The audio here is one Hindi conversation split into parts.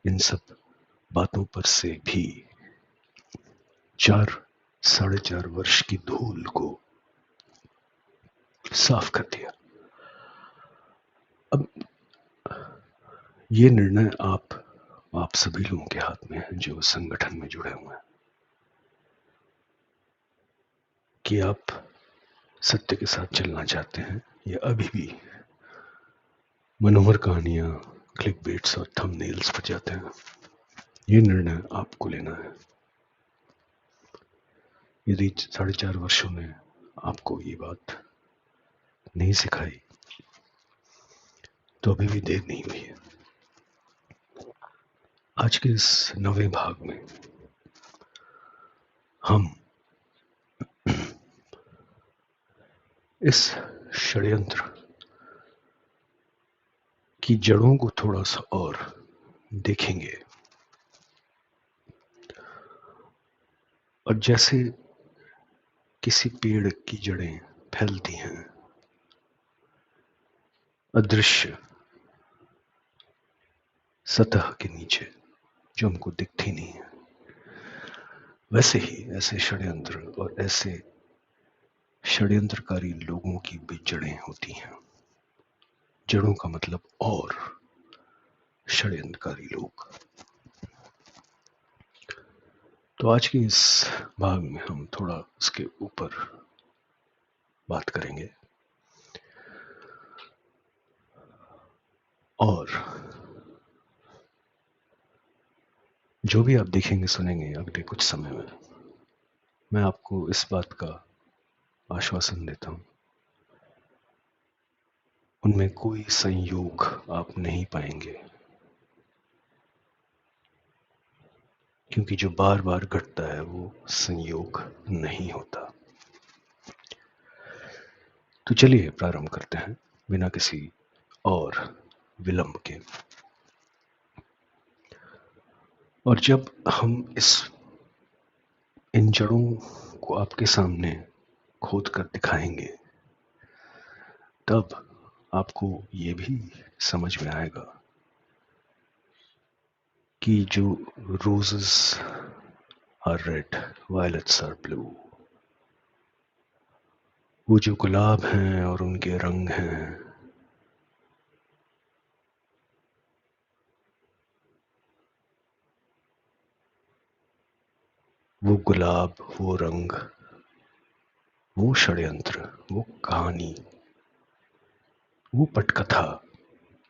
इन सब बातों पर से भी 4 साढ़े 4 वर्ष की धूल को साफ कर दिया। अब ये निर्णय आप सभी लोगों के हाथ में है जो संगठन में जुड़े हुए हैं, कि आप सत्य के साथ चलना चाहते हैं या अभी भी मनोहर कहानियां, क्लिक बेट्स और थंबनेल्स पर जाते हैं। ये निर्णय आपको लेना है। यदि 4.5 वर्षों में आपको ये बात नहीं सिखाई तो अभी भी देर नहीं हुई है। आज के इस 9वें भाग में हम इस षड्यंत्र की जड़ों को थोड़ा सा और देखेंगे। और जैसे किसी पेड़ की जड़ें फैलती हैं अदृश्य सतह के नीचे जो हमको दिखती नहीं है, वैसे ही ऐसे षड्यंत्र और ऐसे षड्यंत्रकारी लोगों की भी जड़ें होती हैं। जड़ों का मतलब और षड्यंत्रकारी लोग। तो आज के इस भाग में हम थोड़ा उसके ऊपर बात करेंगे और जो भी आप देखेंगे सुनेंगे अगले कुछ समय में, मैं आपको इस बात का आश्वासन देता हूं, उनमें कोई संयोग आप नहीं पाएंगे, क्योंकि जो बार बार घटता है वो संयोग नहीं होता। तो चलिए प्रारंभ करते हैं बिना किसी और विलंब के। और जब हम इन जड़ों को आपके सामने खोद कर दिखाएंगे तब आपको ये भी समझ में आएगा कि जो roses are red, violets are blue, वो जो गुलाब हैं और उनके रंग हैं, वो गुलाब, वो रंग, वो षड्यंत्र, वो कहानी, वो पटकथा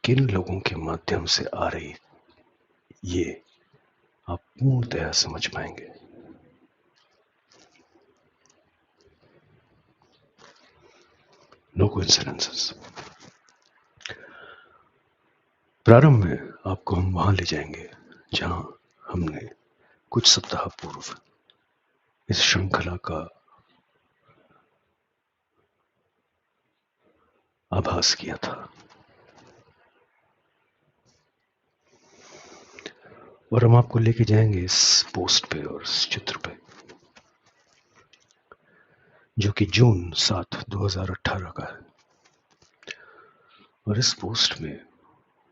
किन लोगों के माध्यम से आ रही, ये आप पूर्णतः समझ पाएंगे। No coincidences. प्रारंभ में आपको हम वहां ले जाएंगे जहां हमने कुछ सप्ताह पूर्व इस श्रृंखला का आभास किया था। और हम आपको लेके जाएंगे इस पोस्ट पे और इस चित्र पे, जो कि जून 7, 2018 का है। और इस पोस्ट में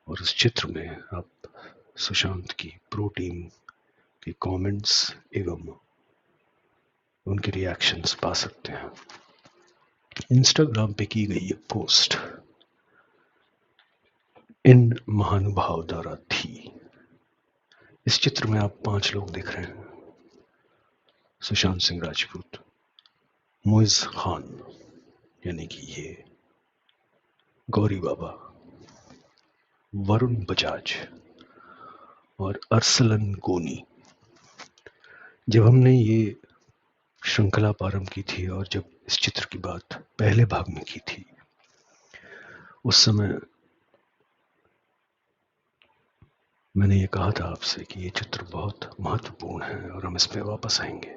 और इस चित्र में आप सुशांत की प्रो टीम के कमेंट्स एवं उनके रिएक्शंस पा सकते हैं। इंस्टाग्राम पे की गई ये पोस्ट इन महानुभाव द्वारा थी। इस चित्र में आप 5 लोग दिख रहे हैं। सुशांत सिंह राजपूत, मोइज खान यानी कि ये गौरी बाबा, वरुण बजाज और अरसलन गोनी। जब हमने ये श्रृंखला प्रारंभ की थी और जब इस चित्र की बात पहले भाग में की थी, उस समय मैंने ये कहा था आपसे कि ये चित्र बहुत महत्वपूर्ण है और हम इस पे वापस आएंगे।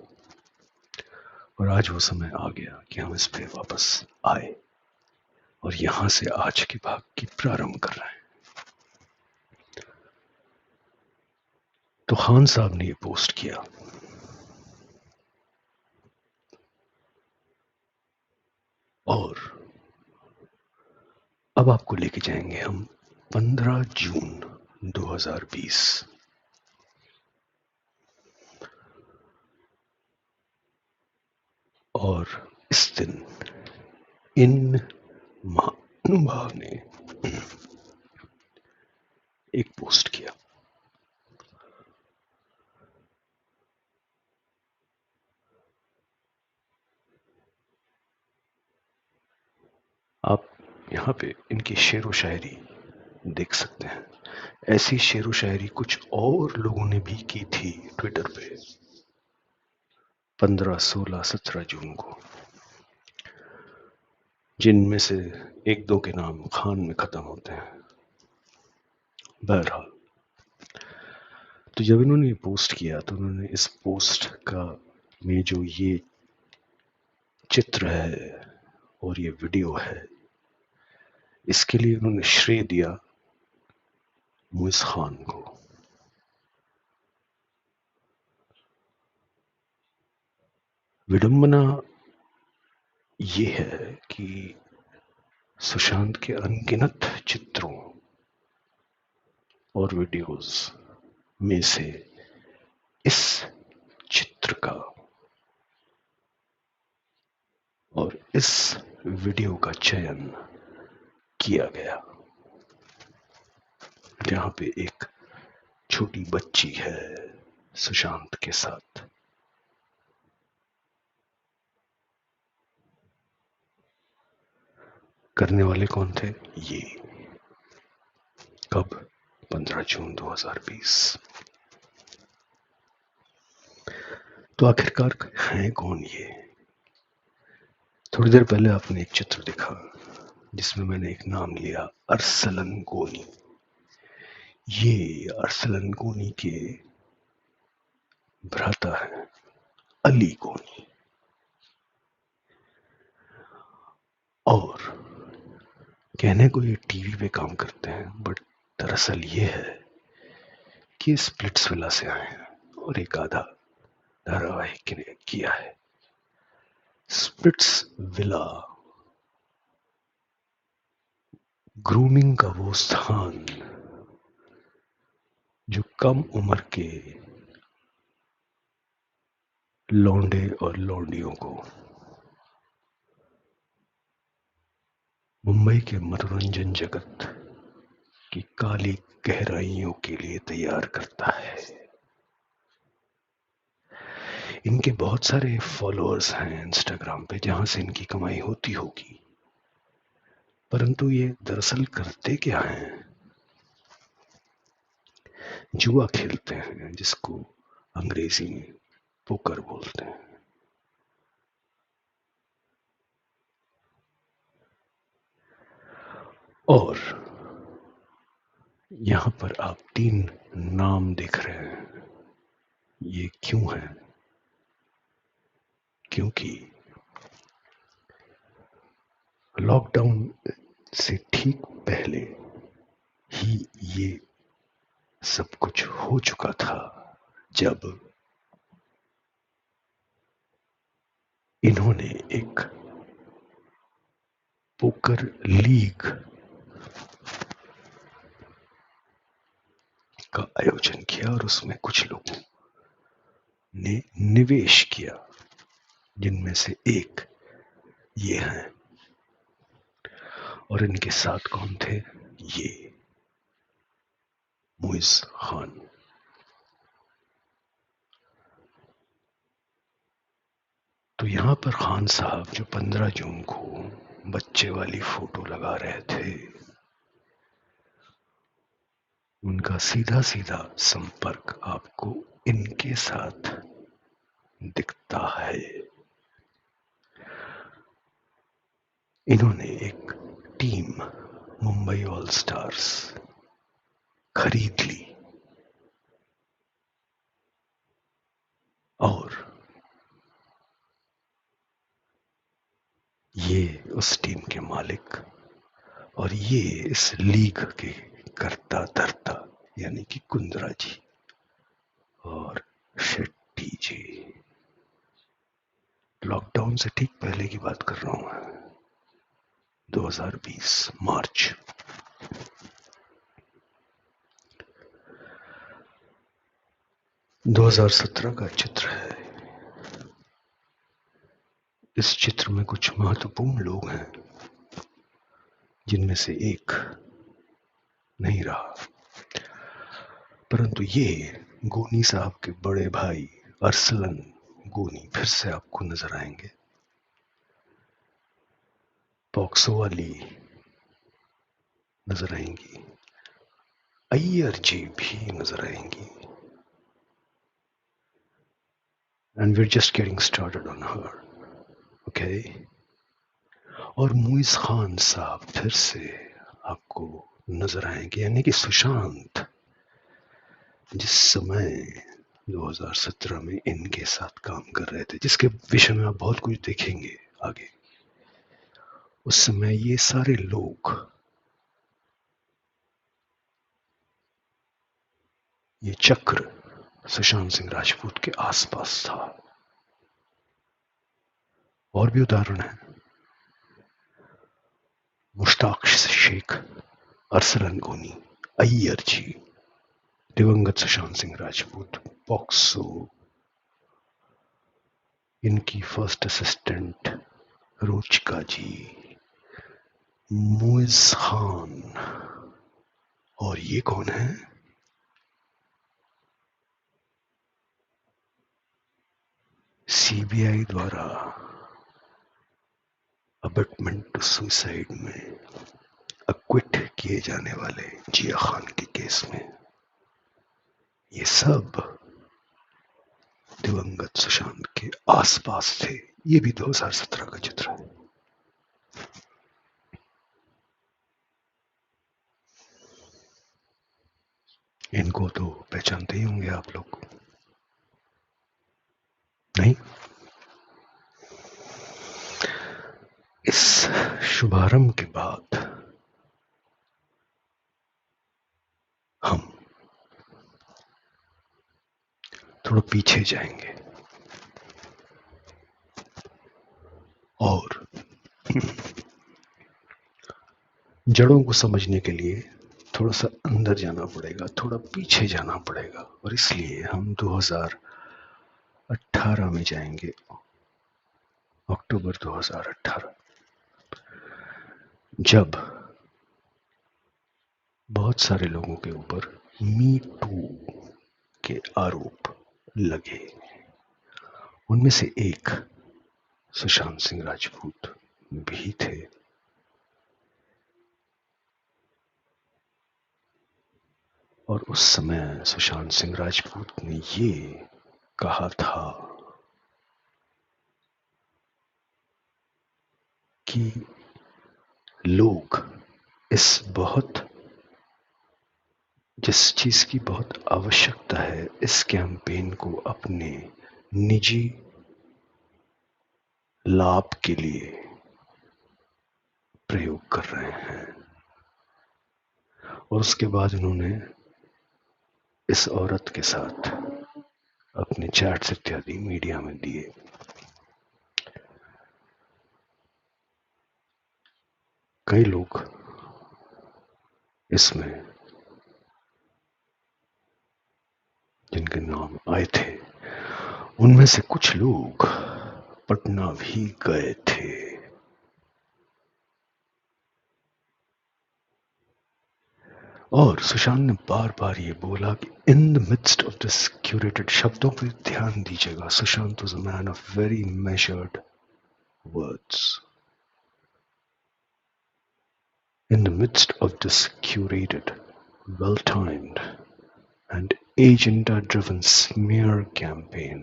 और आज वो समय आ गया कि हम इस पे वापस आए और यहां से आज के भाग की प्रारंभ कर रहे हैं। तो खान साहब ने ये पोस्ट किया। और अब आपको लेके जाएंगे हम 15 जून 2020 और इस दिन इन महानुभाव ने एक पोस्ट किया। आप यहाँ पे इनकी शेर व शायरी देख सकते हैं। ऐसी शेर व शायरी कुछ और लोगों ने भी की थी ट्विटर पे 15, 16, 17 जून को, जिनमें से एक दो के नाम खान में खत्म होते हैं। बहरहाल, तो जब इन्होंने ये पोस्ट किया तो उन्होंने इस पोस्ट का में जो ये चित्र है और ये वीडियो है, इसके लिए उन्होंने श्रेय दिया मुइज़ खान को। विडंबना ये है कि सुशांत के अनगिनत चित्रों और वीडियोस में से इस चित्र का और इस वीडियो का चयन किया गया, जहां पे एक छोटी बच्ची है सुशांत के साथ। करने वाले कौन थे? ये कब? 15 जून 2020। तो आखिरकार हैं कौन ये? थोड़ी देर पहले आपने एक चित्र देखा जिसमें मैंने एक नाम लिया, अरसलन गोनी। ये अरसलन गोनी के भ्राता है अली गोनी। और कहने को ये टीवी पे काम करते हैं, बट दरअसल ये है कि स्प्लिट्सविला से आए हैं और एक आधा धारावाहिक किया है। स्प्लिट्सविला ग्रूमिंग का वो स्थान जो कम उम्र के लौंडे और लौंडियों को मुंबई के मनोरंजन जगत की काली गहराइयों के लिए तैयार करता है। इनके बहुत सारे फॉलोअर्स हैं इंस्टाग्राम पे, जहां से इनकी कमाई होती होगी, परंतु ये दरअसल करते क्या हैं? जुआ खेलते हैं, जिसको अंग्रेजी में पोकर बोलते हैं। और यहां पर आप 3 नाम देख रहे हैं। ये क्यों है? क्योंकि लॉकडाउन से ठीक पहले ही ये सब कुछ हो चुका था, जब इन्होंने एक पोकर लीग का आयोजन किया और उसमें कुछ लोगों ने निवेश किया, जिनमें से एक ये हैं। और इनके साथ कौन थे? ये मुइज़ खान। तो यहां पर खान साहब जो 15 जून को बच्चे वाली फोटो लगा रहे थे, उनका सीधा सीधा संपर्क आपको इनके साथ दिखता है। इन्होंने एक टीम मुंबई ऑल स्टार्स खरीद ली और ये उस टीम के मालिक और ये इस लीग के कर्ता धर्ता, यानी कि कुंद्रा जी और शेट्टी जी। लॉकडाउन से ठीक पहले की बात कर रहा हूं मैं, 2020 मार्च। दो 2017 का चित्र है। इस चित्र में कुछ महत्वपूर्ण लोग हैं जिनमें से एक नहीं रहा, परंतु ये गोनी साहब के बड़े भाई अरसलन गोनी फिर से आपको नजर आएंगे। पॉक्सो वाली नजर आएंगी, अय्यर जी भी नजर आएंगी। And we are just getting started on her, okay. और मुइज खान साहब फिर से आपको नजर आएंगे, यानी कि सुशांत जिस समय 2017 में इनके साथ काम कर रहे थे, जिसके विषय में आप बहुत कुछ देखेंगे आगे, उस समय ये सारे लोग, ये चक्र सुशांत सिंह राजपूत के आसपास था। और भी उदाहरण है, मुश्ताक शेख, अरसलन गोनी, अय्यर जी, दिवंगत सुशांत सिंह राजपूत, पॉक्सो, इनकी फर्स्ट असिस्टेंट रुचिका जी, मुइज खान, और ये कौन है? सीबीआई द्वारा अबेटमेंट टू सुसाइड में अक्विट किए जाने वाले जिया खान के केस में ये सब दिवंगत सुशांत के आसपास थे। ये भी 2017 का चित्र है। इनको तो पहचानते ही होंगे आप लोग, नहीं? इस शुभारंभ के बाद हम थोड़ा पीछे जाएंगे और जड़ों को समझने के लिए थोड़ा सा अंदर जाना पड़ेगा, थोड़ा पीछे जाना पड़ेगा, और इसलिए हम 2018 में जाएंगे, अक्टूबर 2018, जब बहुत सारे लोगों के ऊपर मी टू के आरोप लगे। उनमें से एक सुशांत सिंह राजपूत भी थे। और उस समय सुशांत सिंह राजपूत ने ये कहा था कि लोग जिस चीज की बहुत आवश्यकता है, इस कैंपेन को अपने निजी लाभ के लिए प्रयोग कर रहे हैं। और उसके बाद उन्होंने इस औरत के साथ अपने चैट्स इत्यादि मीडिया में दिए। कई लोग इसमें जिनके नाम आए थे, उनमें से कुछ लोग पटना भी गए थे। और सुशांत ने बार बार ये बोला कि in the midst of this curated, शब्दों पर ध्यान दीजिएगा, Sushant was a man of very measured words. In the midst of this curated, well-timed and agenda-driven smear campaign,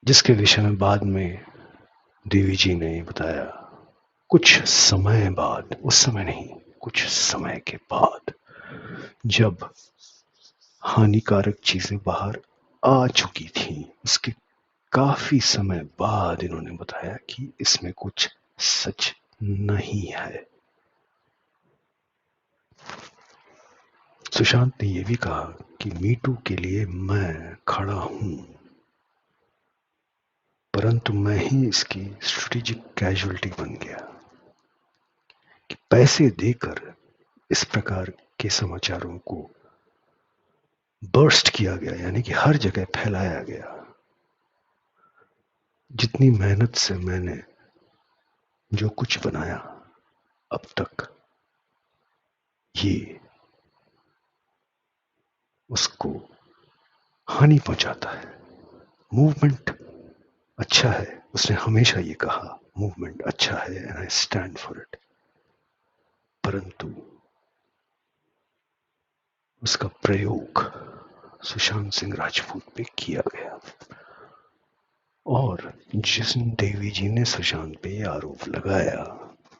जिसके विषय में बाद में देवी जी ने बताया, कुछ समय बाद, उस समय नहीं, कुछ समय के बाद, जब हानिकारक चीजें बाहर आ चुकी थी, उसके काफी समय बाद इन्होंने बताया कि इसमें कुछ सच नहीं है। सुशांत ने यह भी कहा कि मीटू के लिए मैं खड़ा हूं, परंतु मैं ही इसकी स्ट्रेटेजिक कैजुअलिटी बन गया कि पैसे देकर इस प्रकार के समाचारों को बर्स्ट किया गया, यानी कि हर जगह फैलाया गया। जितनी मेहनत से मैंने जो कुछ बनाया अब तक, ये उसको हानि पहुंचाता है। मूवमेंट अच्छा है, उसने हमेशा ये कहा, मूवमेंट अच्छा है and I stand for it. परंतु उसका प्रयोग सुशांत सिंह राजपूत पे किया गया, और जिस देवी जी ने सुशांत पे ये आरोप लगाया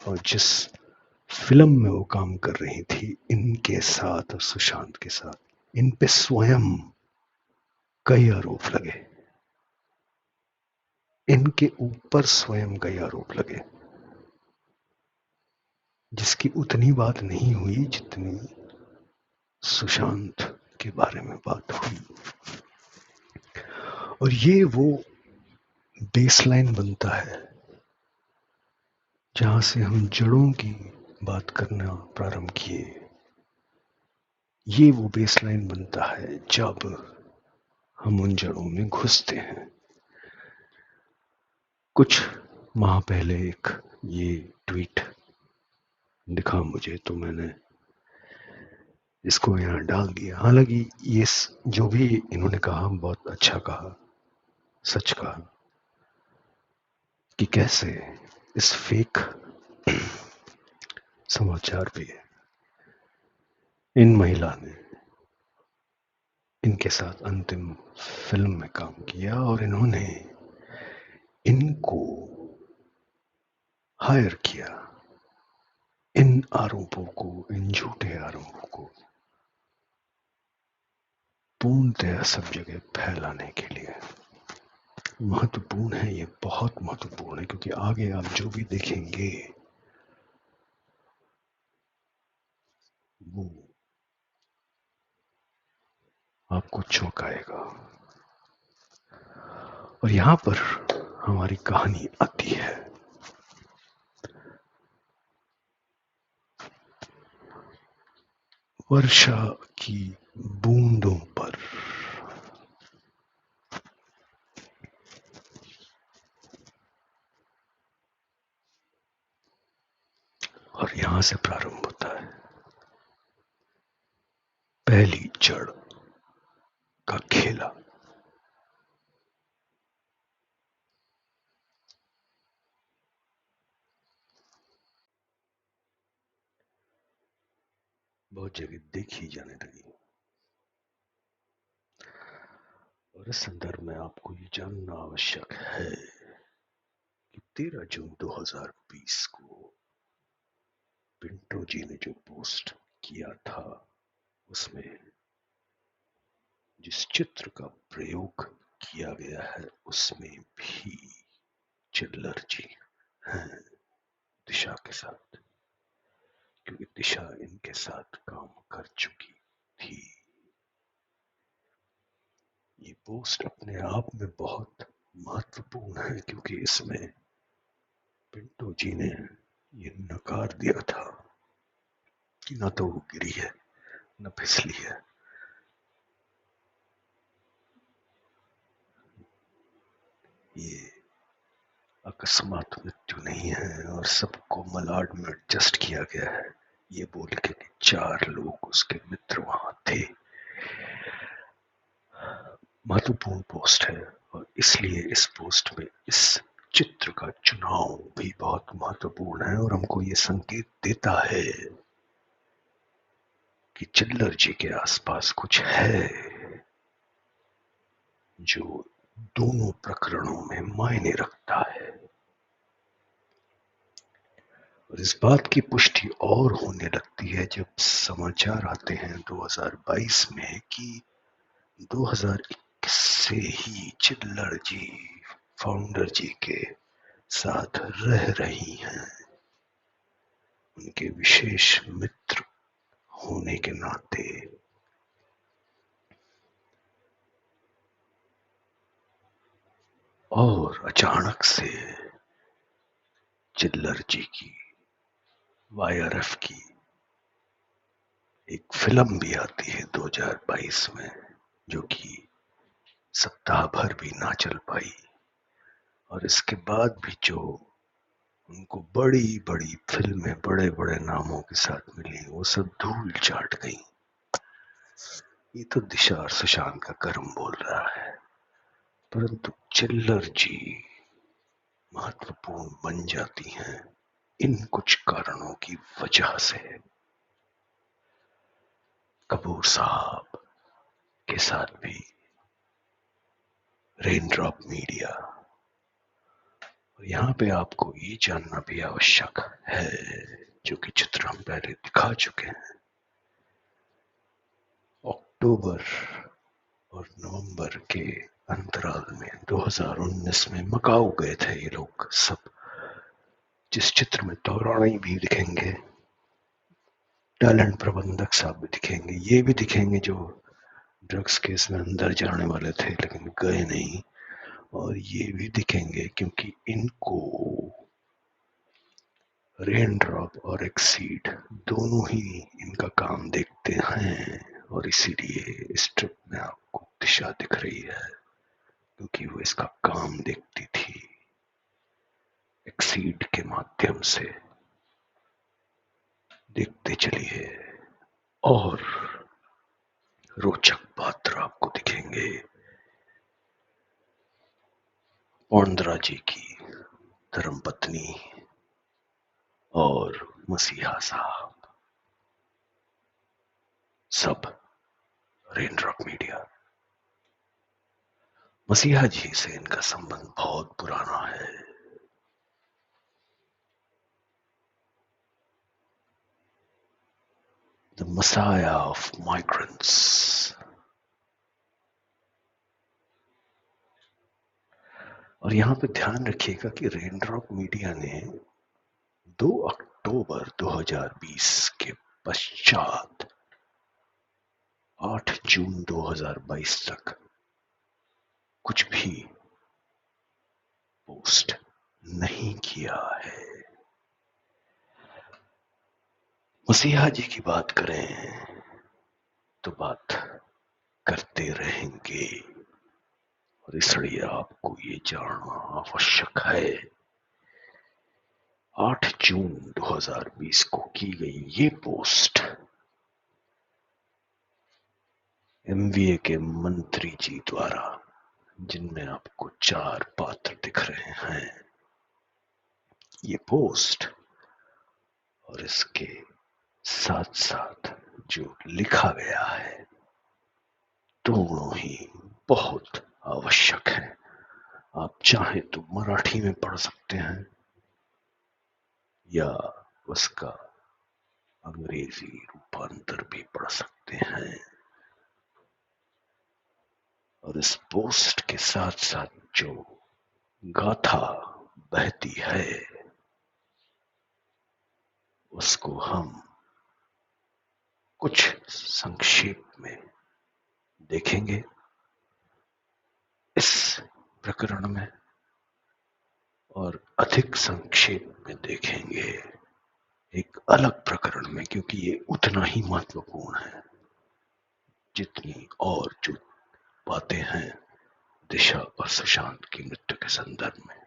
और जिस फिल्म में वो काम कर रही थी इनके साथ और सुशांत के साथ, इन पे स्वयं कई आरोप लगे, इनके ऊपर स्वयं कई आरोप लगे, जिसकी उतनी बात नहीं हुई जितनी सुशांत के बारे में बात हुई। और ये वो बेसलाइन बनता है जहां से हम जड़ों की बात करना प्रारंभ किए। ये वो बेसलाइन बनता है जब हम उन जड़ों में घुसते हैं। कुछ माह पहले एक ये ट्वीट दिखा मुझे, तो मैंने इसको यहाँ डाल दिया। हालांकि ये जो भी इन्होंने कहा बहुत अच्छा कहा, सच कहा, कि कैसे इस फेक समाचार पे इन महिला ने इनके साथ अंतिम फिल्म में काम किया और इन्होंने इनको हायर किया इन आरोपों को, इन झूठे आरोपों को पूर्णतः सब जगह फैलाने के लिए। महत्वपूर्ण है, ये बहुत महत्वपूर्ण है, क्योंकि आगे आप जो भी देखेंगे वो आपको चौंकाएगा। और यहां पर हमारी कहानी आती है वर्षा की बूंदों पर। और यहां से प्रारंभ होता है पहली जड़ का खेला। बहुत जगह देखी जाने लगी, और इस संदर्भ में आपको ये जानना आवश्यक है कि 13 जून 2020 को पिंटो जी ने जो पोस्ट किया था उसमें जिस चित्र का प्रयोग किया गया है उसमें भी चिल्लर जी हैं दिशा के साथ, क्योंकि दिशा इनके साथ काम कर चुकी थी। ये पोस्ट अपने आप में बहुत महत्वपूर्ण है, क्योंकि इसमें पिंटो जी ने ये नकार दिया था कि ना तो वो गिरी है न फिसली है, ये अकस्मात मृत्यु नहीं है और सबको मलाड में एडजस्ट किया गया है, ये बोल के कि 4 लोग उसके मित्र वहां थे। महत्वपूर्ण पोस्ट है और इसलिए इस पोस्ट में इस चित्र का चुनाव भी बहुत महत्वपूर्ण है और हमको ये संकेत देता है कि चिल्लर जी के आसपास कुछ है जो दोनों प्रकरणों में मायने रखता है। और इस बात की पुष्टि और होने लगती है जब समाचार आते हैं 2022 में कि 2021 से ही चिल्लर जी फाउंडर जी के साथ रह रही हैं, उनके विशेष मित्र होने के नाते। और अचानक से चिल्लर जी की वाईआरएफ की एक फिल्म भी आती है 2022 में, जो कि सप्ताह भर भी ना चल पाई और इसके बाद भी जो उनको बड़ी बड़ी फिल्में बड़े बड़े नामों के साथ मिली वो सब धूल चाट गई। ये तो दिशा और सुशांत का कर्म बोल रहा है, परंतु चिल्लर जी महत्वपूर्ण बन जाती हैं इन कुछ कारणों की वजह से। कपूर साहब के साथ भी रेनड्रॉप मीडिया। और यहाँ पे आपको ये जानना भी आवश्यक है, जो कि चित्र हम पहले दिखा चुके हैं। अक्टूबर और नवंबर के अंतराल में 2019 में मकाऊ गए थे ये लोग सब, जिस चित्र में तौरानी भी दिखेंगे, टैलेंट प्रबंधक साहब भी दिखेंगे, ये भी दिखेंगे जो ड्रग्स केस में अंदर जाने वाले थे लेकिन गए नहीं, और ये भी दिखेंगे क्योंकि इनको रेन ड्रॉप और एक्सीड दोनों ही इनका काम देखते हैं, और इसीलिए इस ट्रिप में आपको दिशा दिख रही है क्योंकि वो इसका काम देखती थी एक्सीड के माध्यम से। देखते चलिए और रोचक पात्र आपको दिखेंगे। पौंडरा जी की धर्मपत्नी और मसीहा साहब, सब रेनड्रॉप मीडिया। मसीहा जी से इनका संबंध बहुत पुराना है। The messiah of migrants. और यहां पे ध्यान रखिएगा कि रेनड्रॉप मीडिया ने 2 अक्टूबर 2020 के पश्चात 8 जून 2022 तक कुछ भी पोस्ट नहीं किया है। मसीहा जी की बात करें तो बात करते रहेंगे, और इसलिए आपको ये जानना आवश्यक है 8 जून 2020 को की गई ये पोस्ट एमवीए के मंत्री जी द्वारा, जिनमें आपको 4 पात्र दिख रहे हैं। ये पोस्ट और इसके साथ साथ जो लिखा गया है दोनों ही बहुत आवश्यक है। आप चाहे तो मराठी में पढ़ सकते हैं या उसका अंग्रेजी रूपांतर भी पढ़ सकते हैं। और इस पोस्ट के साथ साथ जो गाथा बहती है उसको हम कुछ संक्षेप में देखेंगे इस प्रकरण में, और अधिक संक्षेप में देखेंगे एक अलग प्रकरण में, क्योंकि ये उतना ही महत्वपूर्ण है जितनी और जो बातें हैं दिशा और सुशांत की मृत्यु के संदर्भ में।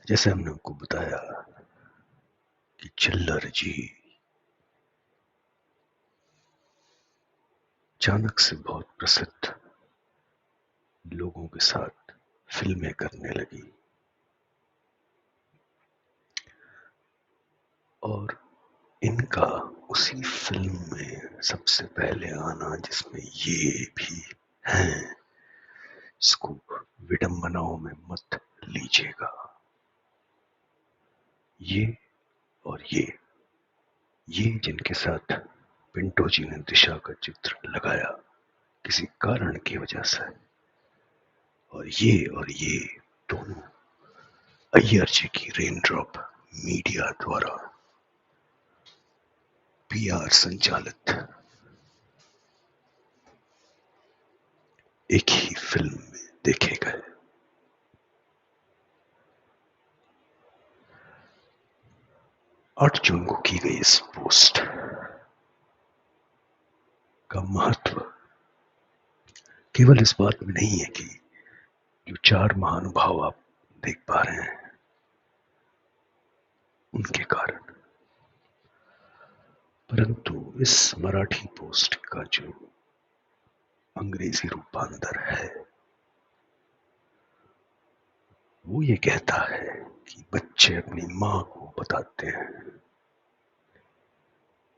जैसे हमने आपको बताया कि चिल्लर जी अचानक से बहुत प्रसिद्ध लोगों के साथ फिल्में करने लगी, और इनका उसी फिल्म में सबसे पहले आना जिसमें ये भी हैं, इसको विडंबनाओं में मत लीजिएगा। ये और ये जिनके साथ पिंटो जी ने दिशा का चित्र लगाया किसी कारण की वजह से, और ये दोनों अय्यर जी की रेनड्रॉप मीडिया द्वारा पीआर संचालित एक ही फिल्म में देखे गए। 8 जून को की गई इस पोस्ट का महत्व केवल इस बात में नहीं है कि जो 4 महानुभाव आप देख पा रहे हैं उनके कारण, परंतु इस मराठी पोस्ट का जो अंग्रेजी रूपांतर है वो ये कहता है कि बच्चे अपनी माँ को बताते हैं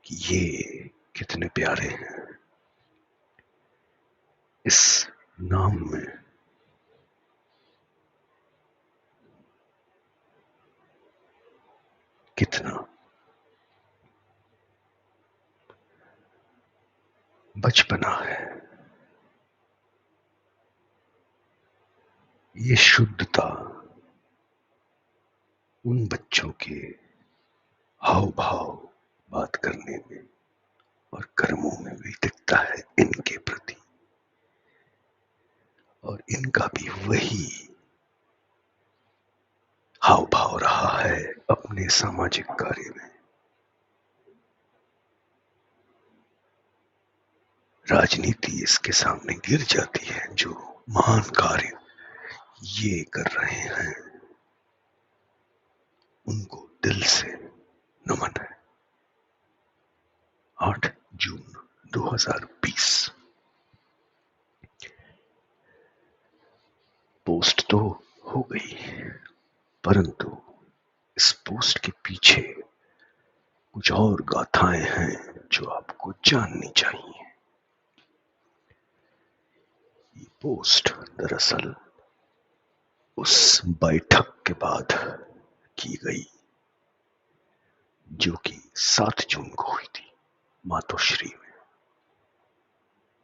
कि ये कितने प्यारे हैं। इस नाम में कितना बचपना है, ये शुद्धता उन बच्चों के हाव भाव, बात करने में और कर्मों में भी दिखता है इनके प्रति, और इनका भी वही हाव भाव रहा है अपने सामाजिक कार्य में। राजनीति इसके सामने गिर जाती है। जो महान कार्य ये कर रहे हैं उनको दिल से नमन है। 8 जून 2020। पोस्ट तो हो गई, परंतु इस पोस्ट के पीछे कुछ और गाथाएं हैं जो आपको जाननी चाहिए। ये पोस्ट दरअसल उस बैठक के बाद की गई जो कि 7 जून को हुई थी मातोश्री में।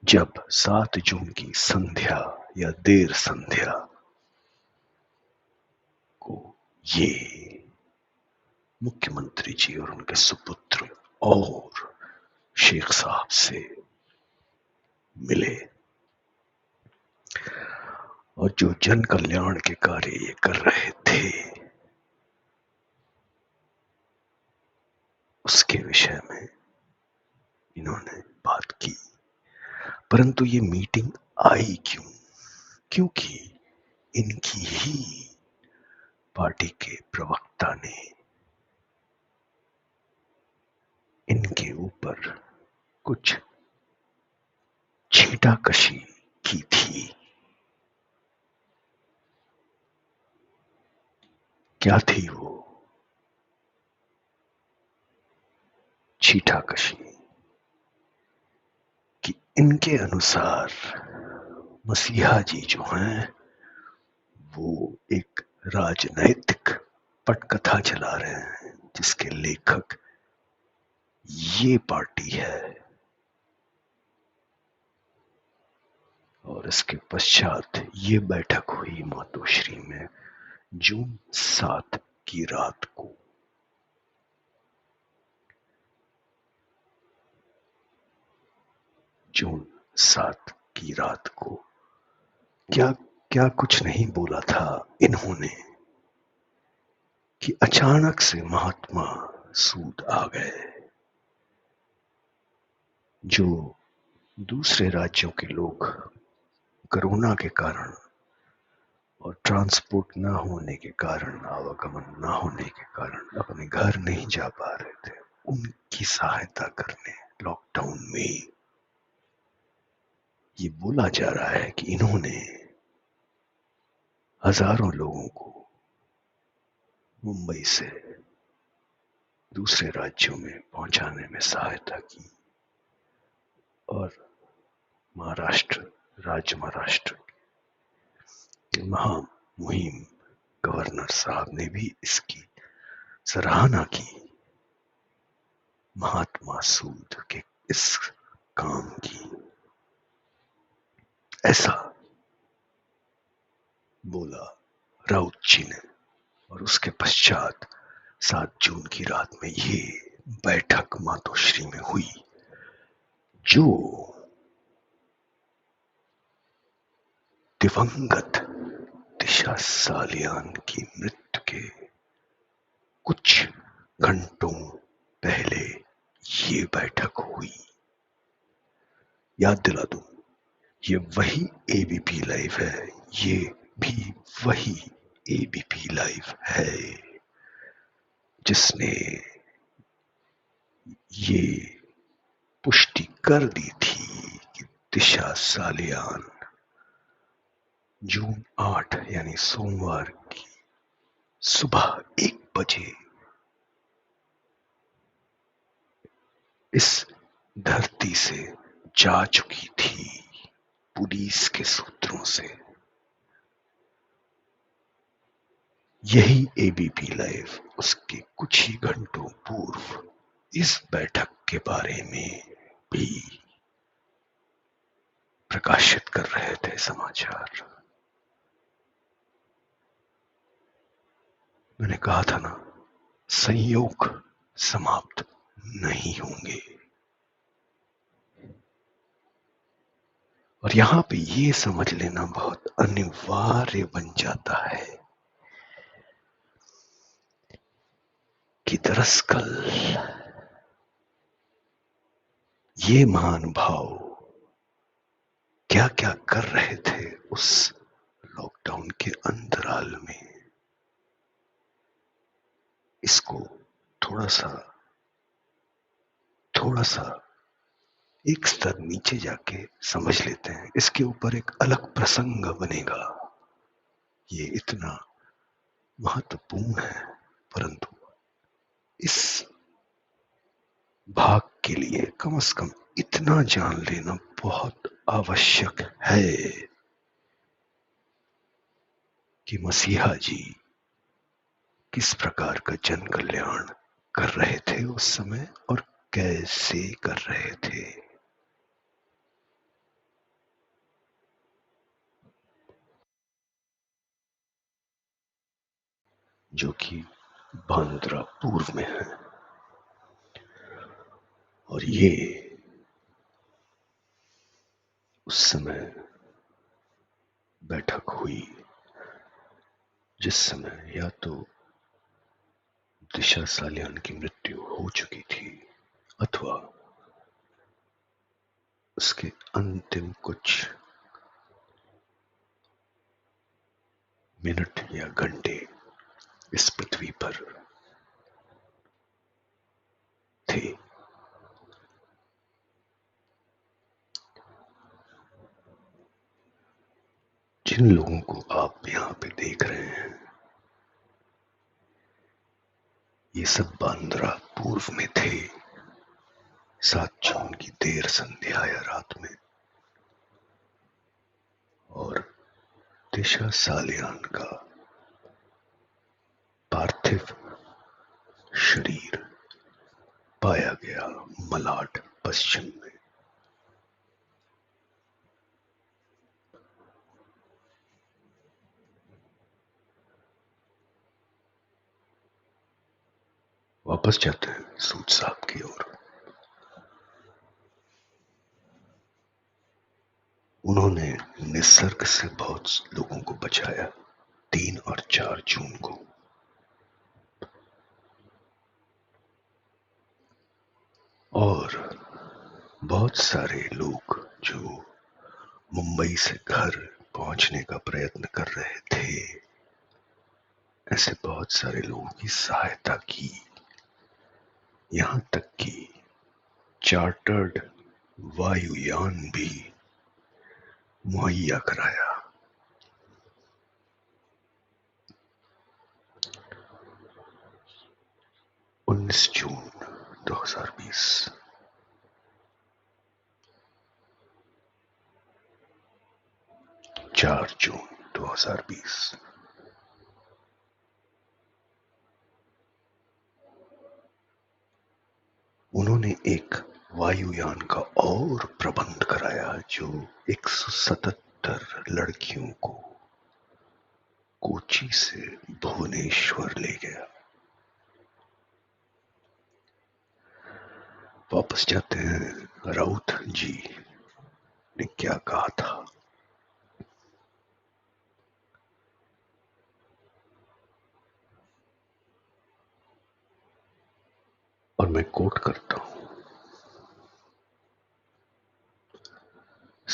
जब 7 जून की संध्या या देर संध्या को ये मुख्यमंत्री जी और उनके सुपुत्र और शेख साहब से मिले और जो जन कल्याण के कार्य ये कर रहे थे उसके विषय में इन्होंने बात की। परंतु ये मीटिंग आई क्यों? क्योंकि इनकी ही पार्टी के प्रवक्ता ने इनके ऊपर कुछ छींटाकशी की थी। क्या थी वो छींटाकशी? कि इनके अनुसार मसीहा जी जो हैं वो एक राजनैतिक पटकथा चला रहे हैं जिसके लेखक ये पार्टी है, और इसके पश्चात ये बैठक हुई मातोश्री में जून 7 की रात को। जून 7 की रात को क्या क्या कुछ नहीं बोला था इन्होंने कि अचानक से महात्मा सूद आ गए। जो दूसरे राज्यों के लोग कोरोना के कारण और ट्रांसपोर्ट ना होने के कारण, आवागमन ना होने के कारण अपने घर नहीं जा पा रहे थे, उनकी सहायता करने लॉकडाउन में ये बोला जा रहा है कि इन्होंने हजारों लोगों को मुंबई से दूसरे राज्यों में पहुंचाने में सहायता की, और राज्य महाराष्ट्र के महामुहिम गवर्नर साहब ने भी इसकी सराहना की, महात्मा सूद के इस काम की। ऐसा बोला राउत जी ने, और उसके पश्चात 7 जून की रात में ये बैठक मातोश्री में हुई जो दिवंगत दिशा सालियान की मृत्यु के कुछ घंटों पहले ये बैठक हुई। याद दिला दूं, ये वही एबीपी लाइव है, ये भी वही एबीपी लाइव है जिसने ये पुष्टि कर दी थी कि दिशा सालियान जून 8 यानी सोमवार की सुबह 1 बजे इस धरती से जा चुकी थी पुलिस के सूत्रों से। यही एबीपी लाइव उसके कुछ ही घंटों पूर्व इस बैठक के बारे में भी प्रकाशित कर रहे थे समाचार। मैंने कहा था ना, संयोग समाप्त नहीं होंगे। और यहां पे ये समझ लेना बहुत अनिवार्य बन जाता है कि दरअसल ये महानुभाव क्या क्या कर रहे थे उस लॉकडाउन के अंतराल में, इसको थोड़ा सा एक स्तर नीचे जाके समझ लेते हैं। इसके ऊपर एक अलग प्रसंग बनेगा, ये इतना महत्वपूर्ण है। परंतु इस भाग के लिए कम से कम इतना जान लेना बहुत आवश्यक है कि मसीहा जी किस प्रकार का जन कल्याण कर रहे थे उस समय और कैसे कर रहे थे। जो कि बांद्रा पूर्व में है। और ये उस समय बैठक हुई जिस समय या तो दिशा सालियान की मृत्यु हो चुकी थी अथवा उसके अंतिम कुछ मिनट या घंटे इस पृथ्वी पर थे। जिन लोगों को आप यहां पे देख रहे हैं ये सब बांद्रा पूर्व में थे 7 जून की देर संध्या या रात में। और दिशा सालियान का पार्थिव शरीर पाया गया मलाड पश्चिम में। वापस जाते हैं सूद साहब की ओर। उन्होंने निसर्ग से बहुत लोगों को बचाया 3 और 4 जून को। और बहुत सारे लोग जो मुंबई से घर पहुंचने का प्रयत्न कर रहे थे, ऐसे बहुत सारे लोगों की सहायता की। यहां तक कि चार्टर्ड वायुयान भी मुहैया कराया। 19 जून 2020 4 जून 2020 उन्होंने एक वायुयान का और प्रबंध कराया जो 177 लड़कियों को कोची से भुवनेश्वर ले गया। वापस जाते हैं, राउत जी ने क्या कहा था। और मैं कोट करता हूं,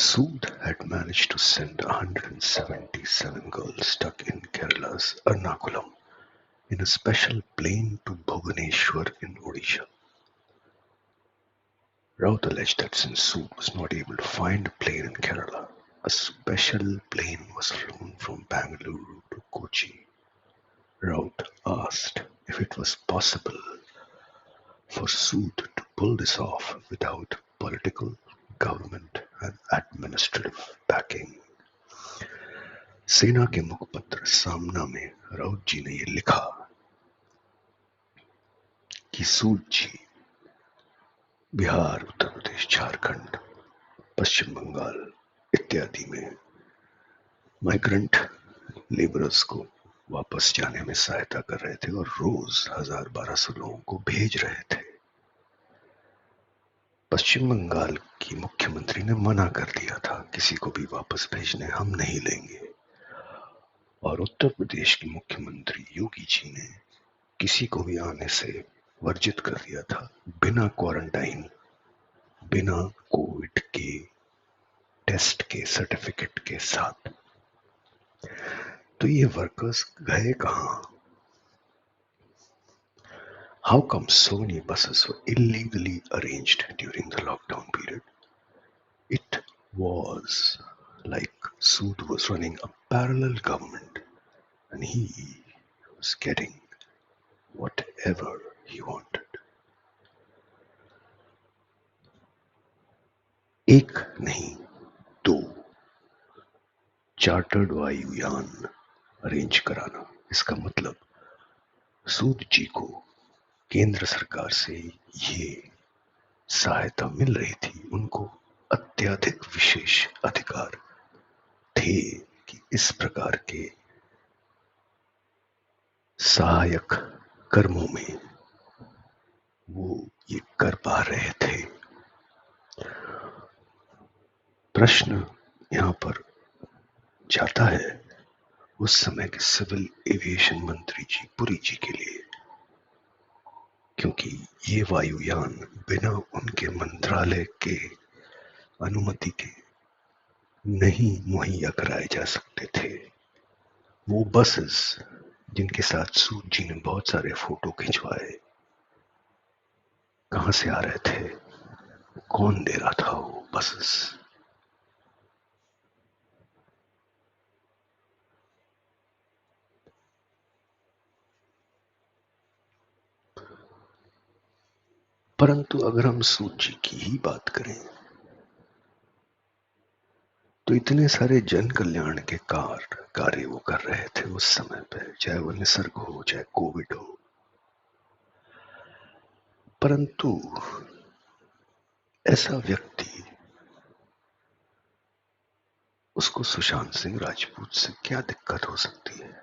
Sood had managed to send 177 girls stuck in Kerala's Ernakulam in a special plane to Bhubaneswar in Odisha. Raut alleged that since Sood was not able to find a plane in Kerala, a special plane was flown from Bangalore to Kochi. Raut asked if it was possible for Sood to pull this off without political, government and administrative backing. सेना के मुखपत्र सामना में राउत जी ने ये लिखा कि सूद जी बिहार, उत्तर प्रदेश, झारखंड, पश्चिम बंगाल इत्यादि में माइग्रेंट लेबरर्स को वापस जाने में सहायता कर रहे थे और रोज 1000-1200 लोगों को भेज रहे थे। पश्चिम बंगाल की मुख्यमंत्री ने मना कर दिया था, किसी को भी वापस भेजने हम नहीं लेंगे। और उत्तर प्रदेश की मुख्यमंत्री योगी जी ने किसी को भी आने से वर्जित कर दिया था, बिना क्वारंटाइन, बिना कोविड के टेस्ट के सर्टिफिकेट के साथ। तो ये वर्कर्स गए कहां? How come so many buses were illegally arranged during the lockdown period? It was like Sood was running a parallel government and he was getting whatever he wanted. एक नहीं, दो चार्टर्ड वायुयान अरेंज कराना, इसका मतलब सूद जी को केंद्र सरकार से ये सहायता मिल रही थी, उनको अत्यधिक विशेष अधिकार थे कि इस प्रकार के सहायक कर्मों में वो ये कर पा रहे थे। प्रश्न यहां पर जाता है उस समय के सिविल एविएशन मंत्री जी पुरी जी के लिए, क्योंकि ये वायुयान बिना उनके मंत्रालय के अनुमति के नहीं मुहैया कराए जा सकते थे। वो बसेस जिनके साथ सूद जी ने बहुत सारे फोटो खिंचवाए, कहां से आ रहे थे, कौन दे रहा था वो बसेस? परंतु अगर हम सूद जी की ही बात करें तो इतने सारे जन कल्याण के कार्य वो कर रहे थे उस समय पे, चाहे वो निसर्ग हो, चाहे कोविड हो। परंतु ऐसा व्यक्ति, उसको सुशांत सिंह राजपूत से क्या दिक्कत हो सकती है?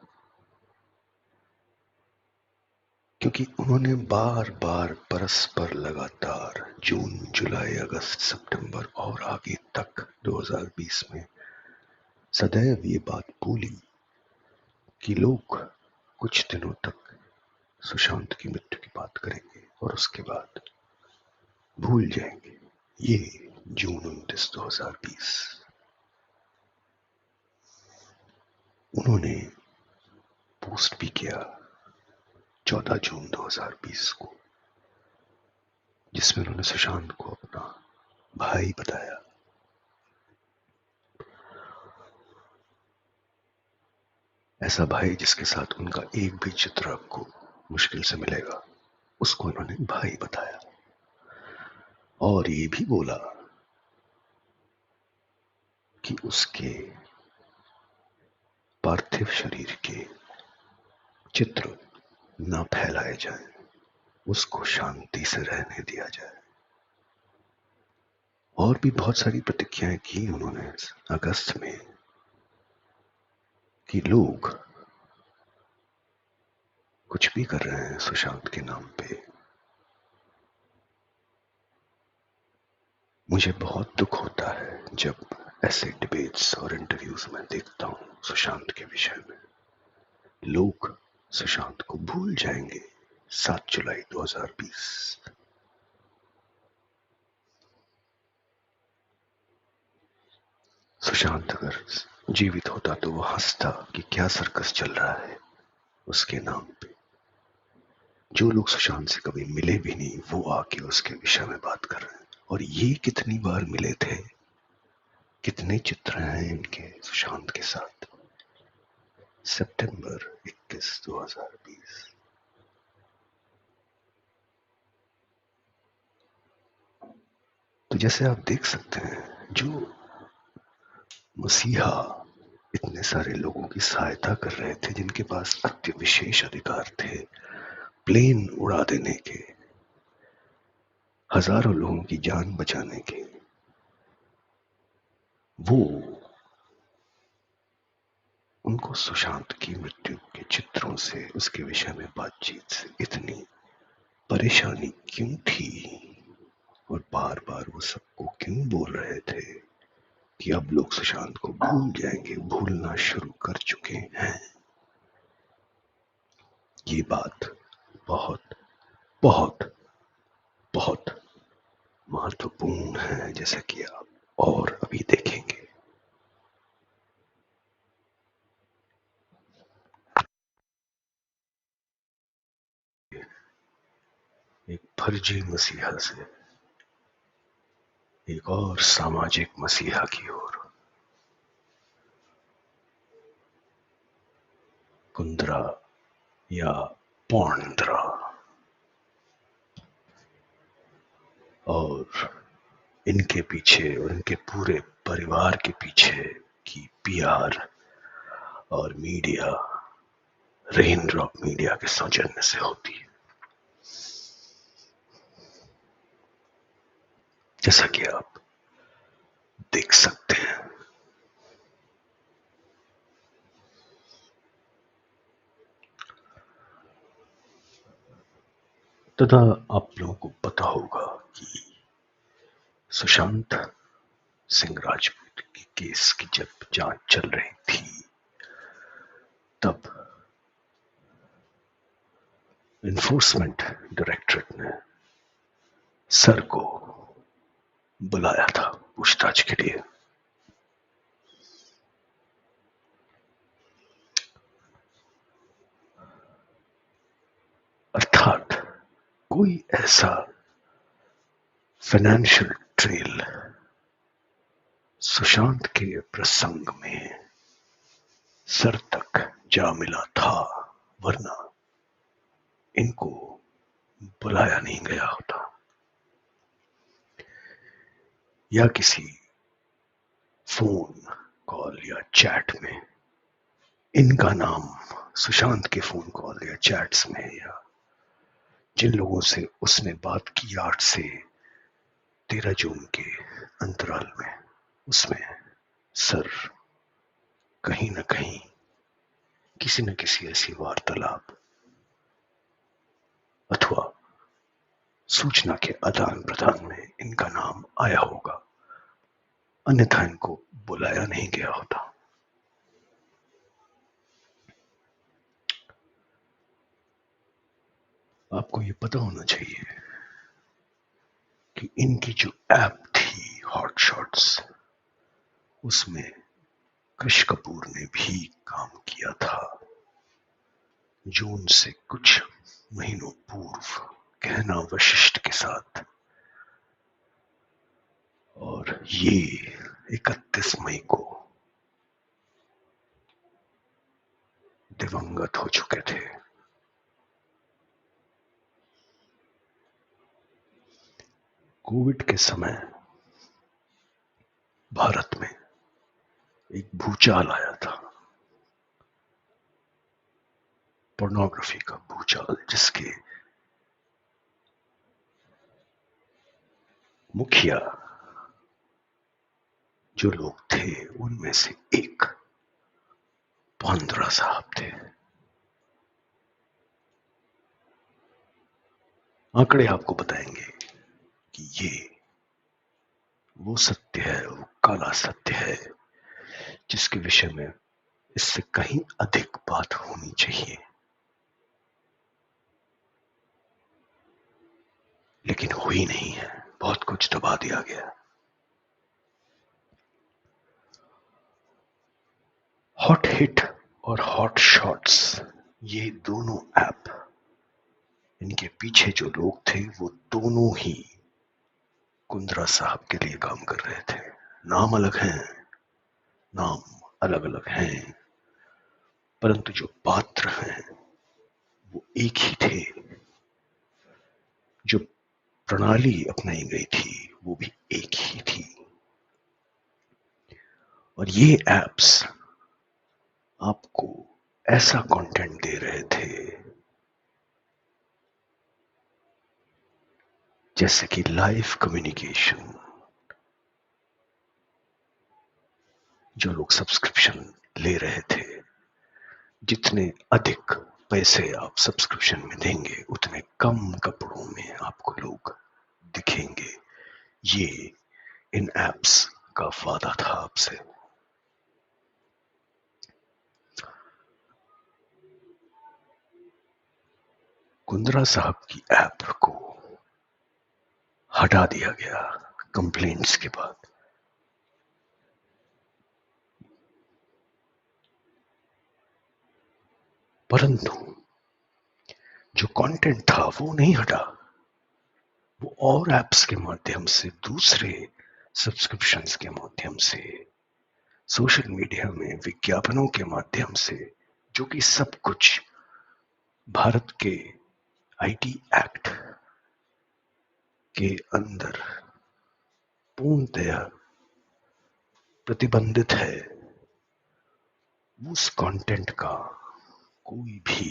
क्योंकि उन्होंने बार बार परस्पर लगातार जून, जुलाई, अगस्त, सितंबर और आगे तक 2020 में सदैव ये बात बोली कि लोग कुछ दिनों तक सुशांत की मृत्यु की बात करेंगे और उसके बाद भूल जाएंगे। ये जून 29, 2020 उन्होंने पोस्ट भी किया 14 जून 2020 को, जिसमें उन्होंने सुशांत को अपना भाई बताया। ऐसा भाई जिसके साथ उनका एक भी चित्र आपको मुश्किल से मिलेगा, उसको उन्होंने भाई बताया। और ये भी बोला कि उसके पार्थिव शरीर के चित्र ना फैलाए जाएं, उसको शांति से रहने दिया जाए। और भी बहुत सारी प्रतिज्ञाएं की उन्होंने अगस्त में कि लोग कुछ भी कर रहे हैं सुशांत के नाम पे। मुझे बहुत दुख होता है जब ऐसे डिबेट्स और इंटरव्यूज में देखता हूं सुशांत के विषय में। लोग सुशांत को भूल जाएंगे 7 जुलाई 2020। सुशांत अगर जीवित होता तो वो हंसता कि क्या सर्कस चल रहा है उसके नाम पे। जो लोग सुशांत से कभी मिले भी नहीं वो आके उसके विषय में बात कर रहे हैं। और ये कितनी बार मिले थे, कितने चित्र हैं इनके सुशांत के साथ। सितंबर 21, 2020। तो जैसे आप देख सकते हैं, जो मसीहा इतने सारे लोगों की सहायता कर रहे थे, जिनके पास अति विशेष अधिकार थे प्लेन उड़ा देने के, हजारों लोगों की जान बचाने के, वो उनको सुशांत की मृत्यु के चित्रों से, उसके विषय में बातचीत से इतनी परेशानी क्यों थी, और बार बार वो सबको क्यों बोल रहे थे कि अब लोग सुशांत को भूल जाएंगे, भूलना शुरू कर चुके हैं। ये बात बहुत बहुत बहुत महत्वपूर्ण है, जैसा कि आप और अभी देखेंगे। एक फर्जी मसीहा से एक और सामाजिक मसीहा की ओर। कुंद्रा या पौंड्रा, और इनके पीछे और इनके पूरे परिवार के पीछे की पीआर और मीडिया, रेनड्रॉप मीडिया के सौजन्य से होती है। जैसा कि आप देख सकते हैं, तथा आप लोगों को पता होगा कि सुशांत सिंह राजपूत के केस की जब जांच चल रही थी, तब इन्फोर्समेंट डायरेक्टरेट ने सर को बुलाया था पूछताछ के लिए। अर्थात कोई ऐसा फाइनेंशियल ट्रेल सुशांत के प्रसंग में सर तक जा मिला था, वरना इनको बुलाया नहीं गया होता, या किसी फोन कॉल या चैट में इनका नाम सुशांत के फोन कॉल या चैट्स में, या जिन लोगों से उसने बात की 8 से 13 जून के अंतराल में, उसमें सर कहीं न कहीं किसी न किसी ऐसी वार्तालाप अथवा सूचना के आदान प्रदान में इनका नाम आया होगा, अन्यथा इनको बुलाया नहीं गया होता। आपको ये पता होना चाहिए कि इनकी जो ऐप थी हॉट शॉट्स, उसमें कृष कपूर ने भी काम किया था जून से कुछ महीनों पूर्व कहना वशिष्ठ के साथ, और ये 31 मई को दिवंगत हो चुके थे। कोविड के समय भारत में एक भूचाल आया था, पोर्नोग्राफी का भूचाल, जिसके मुखिया जो लोग थे उनमें से एक पौंड्रा साहब थे। आंकड़े आपको बताएंगे कि ये वो सत्य है, वो काला सत्य है, जिसके विषय में इससे कहीं अधिक बात होनी चाहिए, लेकिन हुई नहीं है। बहुत कुछ दबा दिया गया। हॉट हिट और हॉट शॉट्स, ये दोनों ऐप, इनके पीछे जो लोग थे वो दोनों ही कुंद्रा साहब के लिए काम कर रहे थे। नाम अलग हैं, नाम अलग अलग हैं, परंतु जो पात्र हैं वो एक ही थे। जो प्रणाली अपनाई गई थी वो भी एक ही थी। और ये एप्स आपको ऐसा कंटेंट दे रहे थे जैसे कि लाइव कम्युनिकेशन। जो लोग सब्सक्रिप्शन ले रहे थे, जितने अधिक पैसे आप सब्सक्रिप्शन में देंगे उतने कम कपड़ों में आपको लोग दिखेंगे। ये इन एप्स का वादा था आपसे। कुंद्रा साहब की ऐप को हटा दिया गया कंप्लेंट्स के बाद। परंतु जो कंटेंट था वो नहीं हटा। वो और एप्स के माध्यम से, दूसरे सब्सक्रिप्शंस के माध्यम से, सोशल मीडिया में विज्ञापनों के माध्यम से, जो कि सब कुछ भारत के आईटी एक्ट के अंदर पूर्णतया प्रतिबंधित है, उस कंटेंट का कोई भी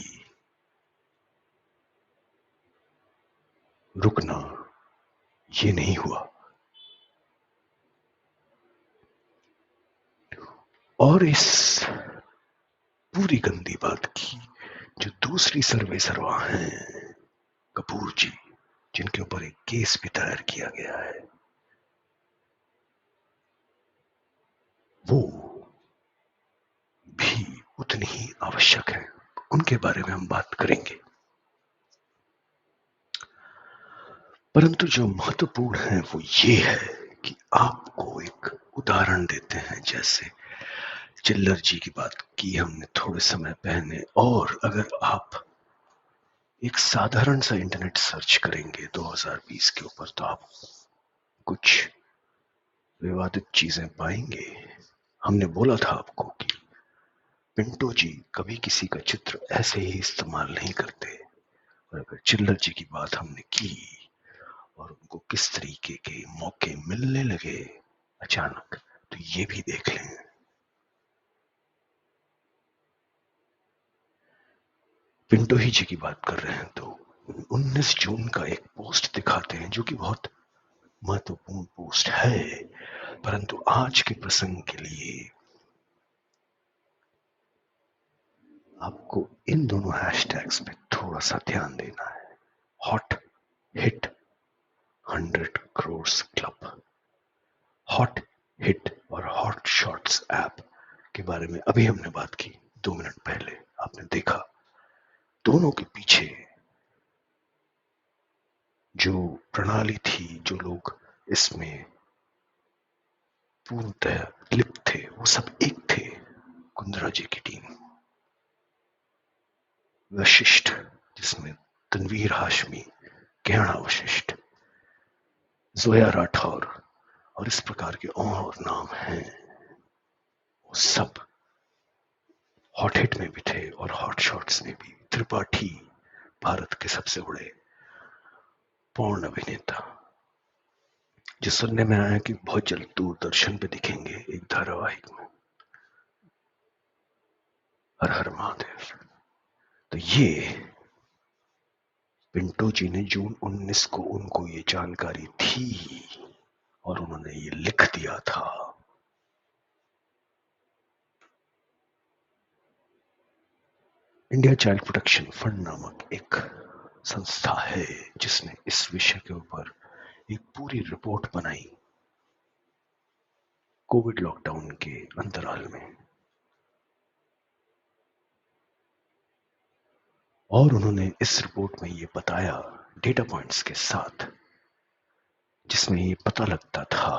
रुकना ये नहीं हुआ। और इस पूरी गंदी बात की जो दूसरी सर्वे सर्वा हैं, कपूर जी, जिनके ऊपर एक केस भी दायर किया गया है, वो भी उतनी ही आवश्यक है। उनके बारे में हम बात करेंगे। परंतु जो महत्वपूर्ण है वो ये है कि आपको एक उदाहरण देते हैं। जैसे चिल्लर जी की बात की हमने थोड़े समय पहले, और अगर आप एक साधारण सा इंटरनेट सर्च करेंगे 2020 के ऊपर तो आप कुछ विवादित चीजें पाएंगे। हमने बोला था आपको कि पिंटो जी कभी किसी का चित्र ऐसे ही इस्तेमाल नहीं करते। और अगर चिल्लर जी की बात हमने की और उनको किस तरीके के मौके मिलने लगे अचानक, तो ये भी देख लें। पिंटो ही जी की बात कर रहे हैं तो 19 जून का एक पोस्ट दिखाते हैं जो कि बहुत महत्वपूर्ण पोस्ट है, परंतु आज के प्रसंग के लिए आपको इन दोनों हैशटैग्स पे थोड़ा सा ध्यान देना है। Hot hit 100 crore club. Hot hit और हॉट शॉट्स ऐप के बारे में अभी हमने बात की 2 मिनट पहले। आपने देखा दोनों के पीछे जो प्रणाली थी, जो लोग इसमें पूर्णतः लिप्त थे, वो सब एक थे। कुंद्रा जी की टीम, वशिष्ठ जिसमें तनवीर हाशमी, किरण वशिष्ठ, जोया राठौर और इस प्रकार के और नाम हैं, वो सब हॉट हिट में भी थे और हॉट शॉट्स में भी। त्रिपाठी भारत के सबसे बड़े पॉर्न अभिनेता, जो सुनने में आया कि बहुत जल्द दूरदर्शन पे दिखेंगे एक धारावाहिक में। हर हर महादेव। तो ये पिंटो जी ने जून 19 को उनको ये जानकारी थी और उन्होंने ये लिख दिया था। इंडिया चाइल्ड प्रोटेक्शन फंड नामक एक संस्था है जिसने इस विषय के ऊपर एक पूरी रिपोर्ट बनाई कोविड लॉकडाउन के अंतराल में, और उन्होंने इस रिपोर्ट में ये बताया डेटा पॉइंट्स के साथ, जिसमें ये पता लगता था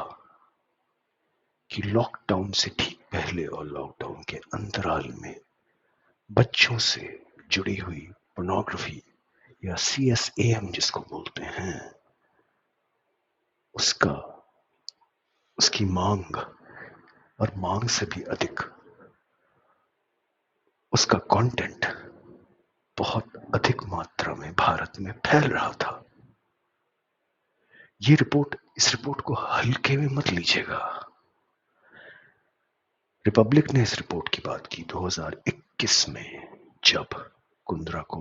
कि लॉकडाउन से ठीक पहले और लॉकडाउन के अंतराल में बच्चों से जुड़ी हुई पोर्नोग्राफी या CSAM जिसको बोलते हैं, उसका उसकी मांग और मांग से भी अधिक उसका कंटेंट बहुत अधिक मात्रा में भारत में फैल रहा था। इस रिपोर्ट को हल्के में मत लीजिएगा। रिपब्लिक ने इस रिपोर्ट की बात की 2021 में, जब कुंद्रा को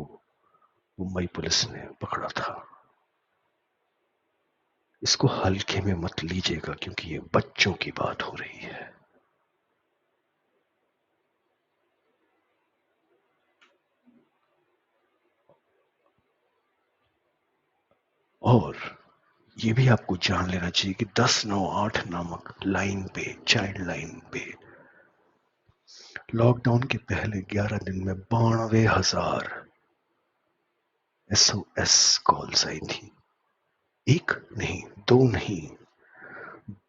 मुंबई पुलिस ने पकड़ा था। इसको हल्के में मत लीजिएगा क्योंकि ये बच्चों की बात हो रही है। और ये भी आपको जान लेना चाहिए कि 1098 नामक लाइन पे, चाइल्ड लाइन पे, लॉकडाउन के पहले 11 दिन में 92,000 SOS कॉल्स आई थी। एक नहीं, दो नहीं,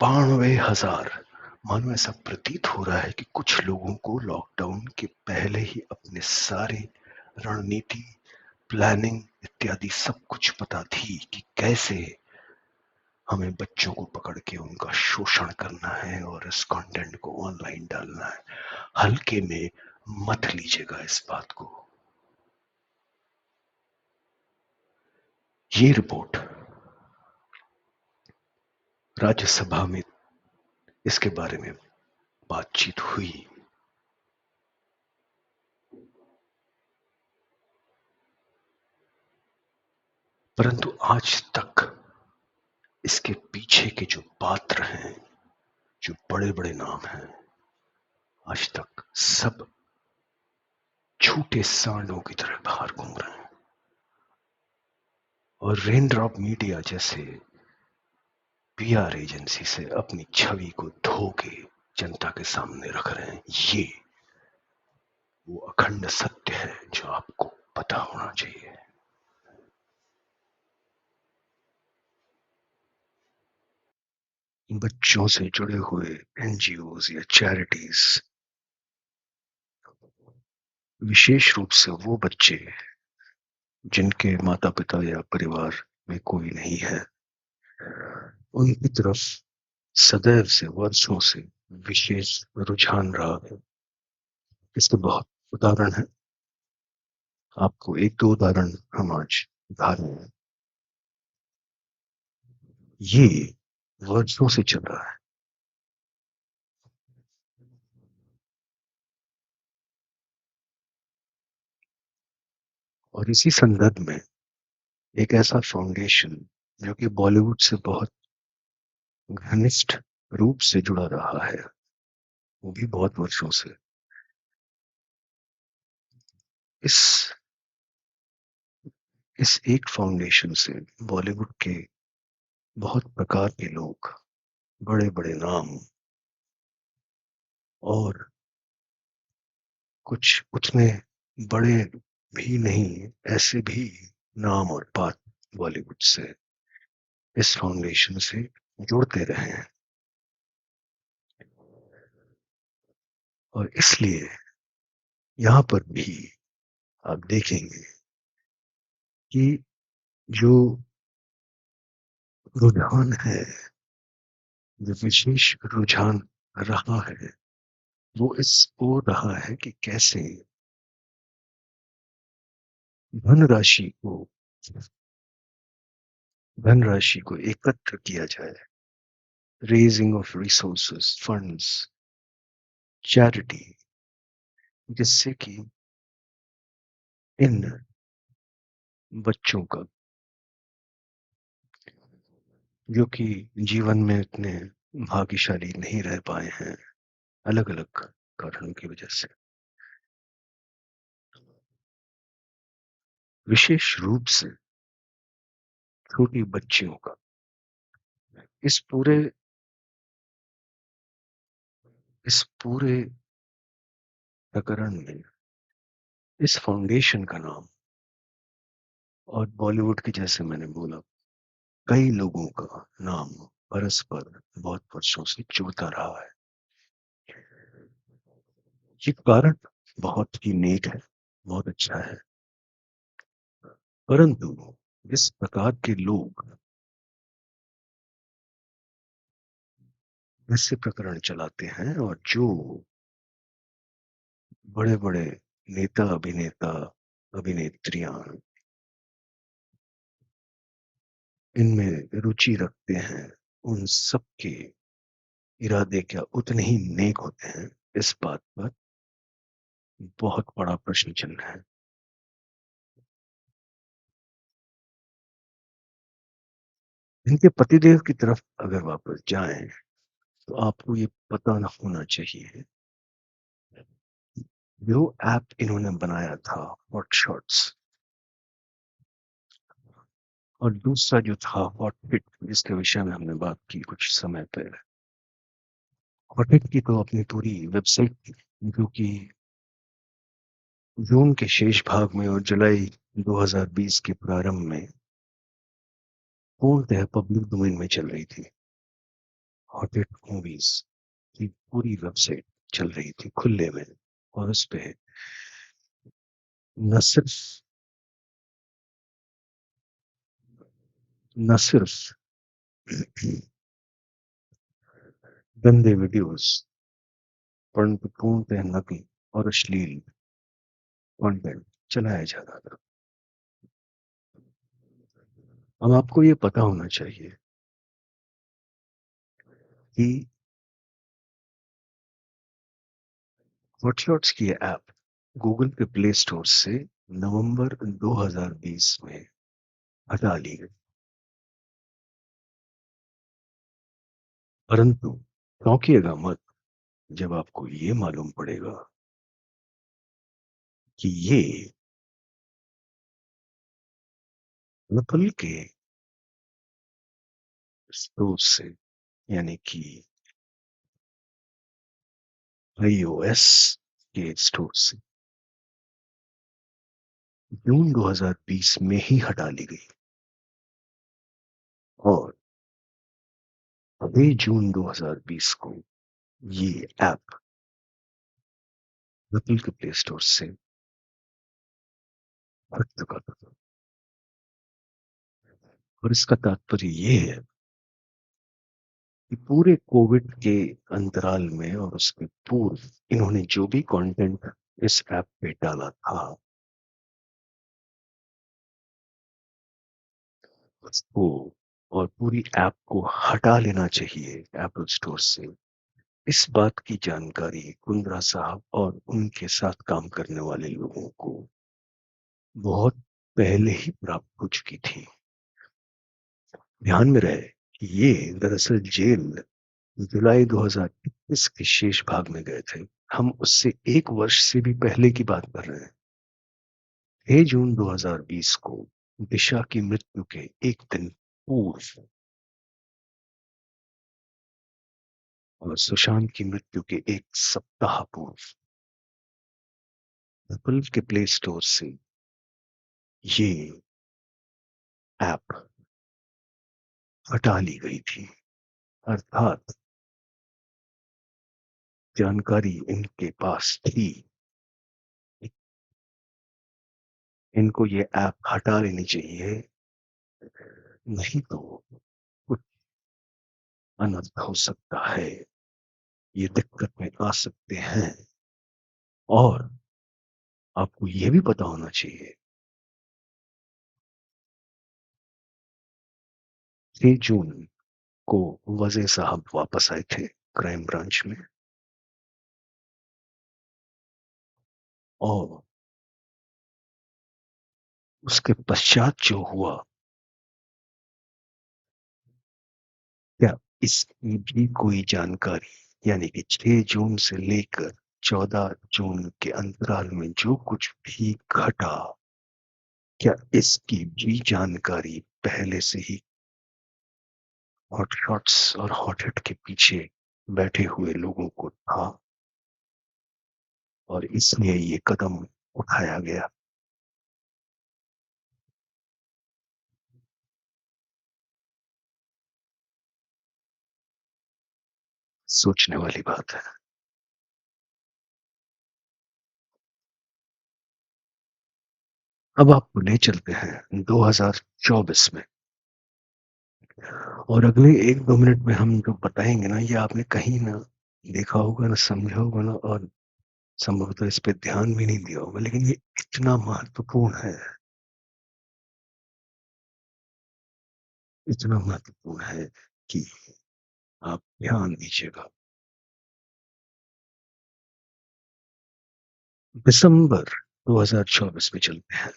92,000। मानो ऐसा प्रतीत हो रहा है कि कुछ लोगों को लॉकडाउन के पहले ही अपने सारे रणनीति, प्लानिंग इत्यादि सब कुछ पता थी कि कैसे हमें बच्चों को पकड़ के उनका शोषण करना है और इस कंटेंट को ऑनलाइन डालना है। हल्के में मत लीजिएगा इस बात को। ये रिपोर्ट राज्यसभा में इसके बारे में बातचीत हुई, परंतु आज तक इसके पीछे के जो पात्र हैं, जो बड़े बड़े नाम हैं, आज तक सब झूठे सांडों की तरह बाहर घूम रहे हैं और रेन ड्रॉप मीडिया जैसे PR एजेंसी से अपनी छवि को धो के जनता के सामने रख रहे हैं। ये वो अखंड सत्य है जो आपको पता होना चाहिए। बच्चों से जुड़े हुए NGOs या चैरिटीज, विशेष रूप से वो बच्चे जिनके माता पिता या परिवार में कोई नहीं है, उनकी तरफ सदैव से, वर्षों से विशेष रुझान रहा है। इसके बहुत उदाहरण हैं। आपको एक दो उदाहरण हम आज उदाहरण हैं। ये वर्षों से चल रहा है। और इसी संदर्भ में एक ऐसा फाउंडेशन जो कि बॉलीवुड से बहुत घनिष्ठ रूप से जुड़ा रहा है, वो भी बहुत वर्षों से, इस इस एक फाउंडेशन से बॉलीवुड के बहुत प्रकार के लोग, बड़े बड़े नाम और कुछ उतने बड़े भी नहीं, ऐसे भी नाम और बात बॉलीवुड से इस फाउंडेशन से जुड़ते रहे हैं। और इसलिए यहाँ पर भी आप देखेंगे कि जो रुझान है, जो विशेष रुझान रहा है, वो इस ओर रहा है कि कैसे धनराशि को धनराशि को एकत्र किया जाए, raising of resources, funds, charity, जिससे कि इन बच्चों का, जो कि जीवन में इतने भाग्यशाली नहीं रह पाए हैं अलग अलग कारणों की वजह से, विशेष रूप से छोटी बच्चियों का इस पूरे प्रकरण में इस फाउंडेशन का नाम, और बॉलीवुड की, जैसे मैंने बोला, कई लोगों का नाम परस्पर बहुत वर्षों से जुड़ता रहा है। ये कारण बहुत ही नेक है, बहुत अच्छा है। परंतु इस प्रकार के लोग ऐसे प्रकरण चलाते हैं और जो बड़े-बड़े नेता, अभिनेता, अभिनेत्रियाँ इनमें रुचि रखते हैं, उन सबके इरादे क्या उतने ही नेक होते हैं? इस बात पर बहुत बड़ा प्रश्न चिन्ह है। इनके पतिदेव की तरफ अगर वापस जाएँ, तो आपको ये पता न होना चाहिए, जो ऐप इन्होंने बनाया था हॉटशॉट्स और दूसरा जो था हॉटपिक जिसके विषय में हमने बात की कुछ समय पहले। हॉटपिक की तो अपनी पूरी वेबसाइट थी, जो कि जून के शेष भाग में और जुलाई 2020 के प्रारंभ में पूर्णतः पब्लिक डोमेन में चल रही थी। हॉटेड मूवीज की पूरी वेबसाइट चल रही थी खुले में और उस पे न सिर्फ न सिर्फ गंदे वीडियोस परंतु पूर्णतः नकली और अश्लील कंटेंट चलाया जाता था। अब आपको ये पता होना चाहिए कि हॉटशॉट्स की ऐप गूगल के प्ले स्टोर से नवंबर 2020 में हटा ली गई। परंतु चौंकिएगा मत जब आपको ये मालूम पड़ेगा कि ये एप्पल के स्टोर से यानी कि आईओएस के स्टोर से जून 2020 में ही हटा ली गई और अभी जून 2020 को ये ऐप एप्पल के प्ले स्टोर से हट चुका था। और इसका तात्पर्य ये है कि पूरे कोविड के अंतराल में और उसके पूर्व इन्होंने जो भी कंटेंट इस ऐप पे डाला था उसको और पूरी ऐप को हटा लेना चाहिए एप्पल स्टोर से। इस बात की जानकारी कुंद्रा साहब और उनके साथ काम करने वाले लोगों को बहुत पहले ही प्राप्त हो चुकी थी। ध्यान में रहे कि ये दरअसल जेल जुलाई 2021 के शेष भाग में गए थे। हम उससे 1 वर्ष से भी पहले की बात कर रहे हैं। 6 जून 2020 को दिशा की मृत्यु के 1 दिन पूर्व और सुशांत की मृत्यु के 1 सप्ताह पूर्व एप्पल के प्ले स्टोर से ये ऐप हटा ली गई थी। अर्थात जानकारी इनके पास थी। इनको ये ऐप हटा लेनी चाहिए, नहीं तो कुछ अनर्थ हो सकता है। ये दिक्कत में आ सकते हैं और आपको ये भी पता होना चाहिए 6 जून को वज़े साहब वापस आए थे क्राइम ब्रांच में और उसके पश्चात जो हुआ, क्या इसकी भी कोई जानकारी यानी कि 6 जून से लेकर 14 जून के अंतराल में जो कुछ भी घटा, क्या इसकी भी जानकारी पहले से ही हॉटशॉट्स और हॉटहिट के पीछे बैठे हुए लोगों को था और इसलिए ये कदम उठाया गया? सोचने वाली बात है। अब आपको ले चलते हैं 2024 में, और अगले 1-2 मिनट में हम जो बताएँगे ना, ये आपने कहीं ना देखा होगा, ना समझा होगा ना, और संभवतः इस पे ध्यान भी नहीं दिया होगा, लेकिन ये इतना महत्वपूर्ण है, इतना महत्वपूर्ण है कि आप ध्यान दीजिएगा। दिसंबर 2024 में चलते हैं,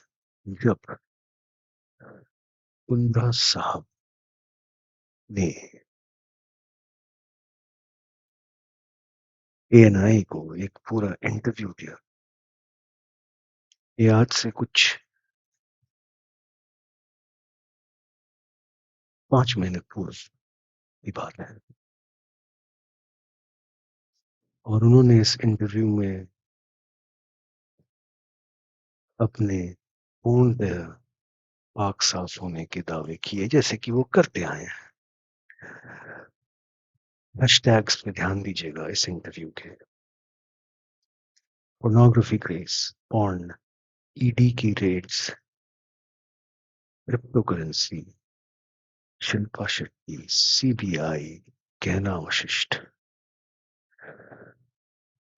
जब कुंद्रा साहब ने एएनआई को एक पूरा इंटरव्यू दिया। ये आज से कुछ 5 महीने पूर्व की बात है, और उन्होंने इस इंटरव्यू में अपने पूर्णतः पाक साफ होने के दावे किए, जैसे कि वो करते आए हैं। हैशटैग्स पे ध्यान दीजिएगा इस इंटरव्यू के। पोर्नोग्राफी केस, पॉर्न, ईडी की raids, crypto currency, Shilpa Shetty, CBI, Gehana Vasisth.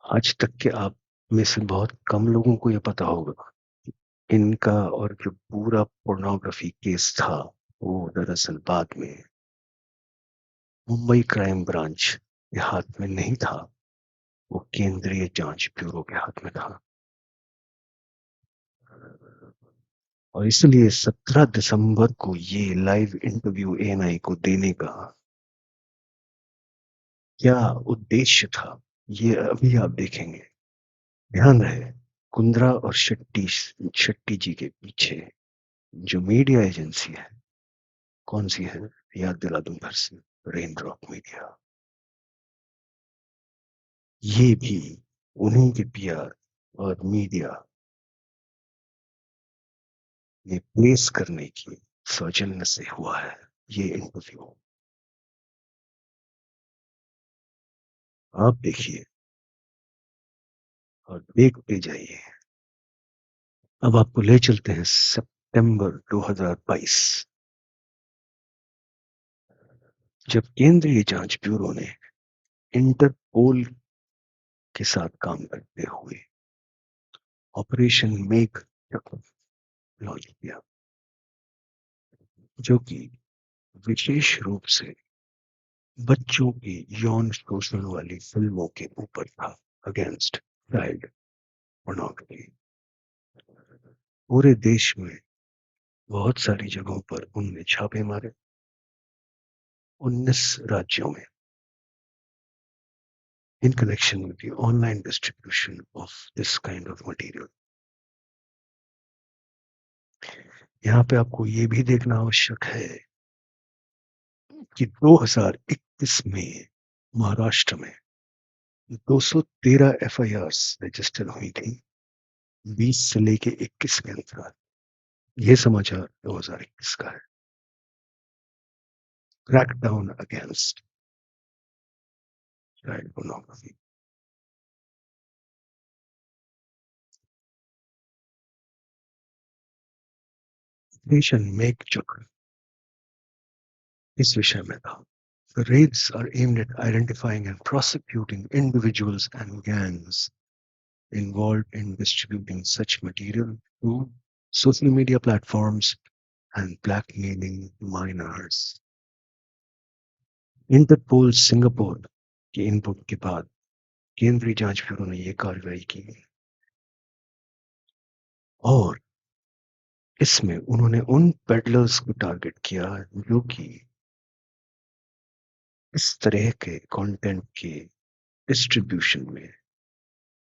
आज तक के आप में से बहुत कम लोगों को ये पता होगा, इनका और जो पूरा पोर्नोग्राफी केस था, वो दरअसल बाद में मुंबई क्राइम ब्रांच के हाथ में नहीं था, वो केंद्रीय जांच ब्यूरो के हाथ में था। और इसलिए 17 दिसंबर को ये लाइव इंटरव्यू एएनआई को देने का क्या उद्देश्य था, ये अभी आप देखेंगे। ध्यान रहे, कुंद्रा और शेट्टी जी के पीछे जो मीडिया एजेंसी है, कौन सी है, याद दिला दूं फिर से, रेन ड्रॉप मीडिया। ये भी उन्हीं के पीआर और मीडिया ने प्लेस करने की सौजन्य से हुआ है ये इंटरव्यू। आप देखिए और देखते जाइए। अब आपको ले चलते हैं सितंबर 2022, जब केंद्रीय जांच ब्यूरो ने इंटरपोल के साथ काम करते हुए ऑपरेशन मेक लॉन्च किया, जो कि विशेष रूप से बच्चों की यौन शोषण वाली फिल्मों के ऊपर था, अगेंस्ट चाइल्ड पोर्नोग्राफी। पूरे देश में बहुत सारी जगहों पर उनने छापे मारे, 19 राज्यों में, in connection with the online distribution of this kind of material. यहाँ पे आपको ये भी देखना आवश्यक है कि 2021 में महाराष्ट्र में 213 एफआईआर्स रजिस्टर हुई थी, 20 से लेके 21 के अंतराल। ये समाचार 2021 का है। Crackdown against child pornography. Nation make चक्र इस विषय में था। The raids are aimed at identifying and prosecuting individuals and gangs involved in distributing such material through social media platforms and blackmailing minors. Interpol Singapore के इनपुट के बाद केंद्रीय जांच ब्यूरो ने यह कार्रवाई की, और इसमें उन्होंने उन पेडलर्स को टारगेट किया जो कि इस तरह के कंटेंट के डिस्ट्रीब्यूशन में,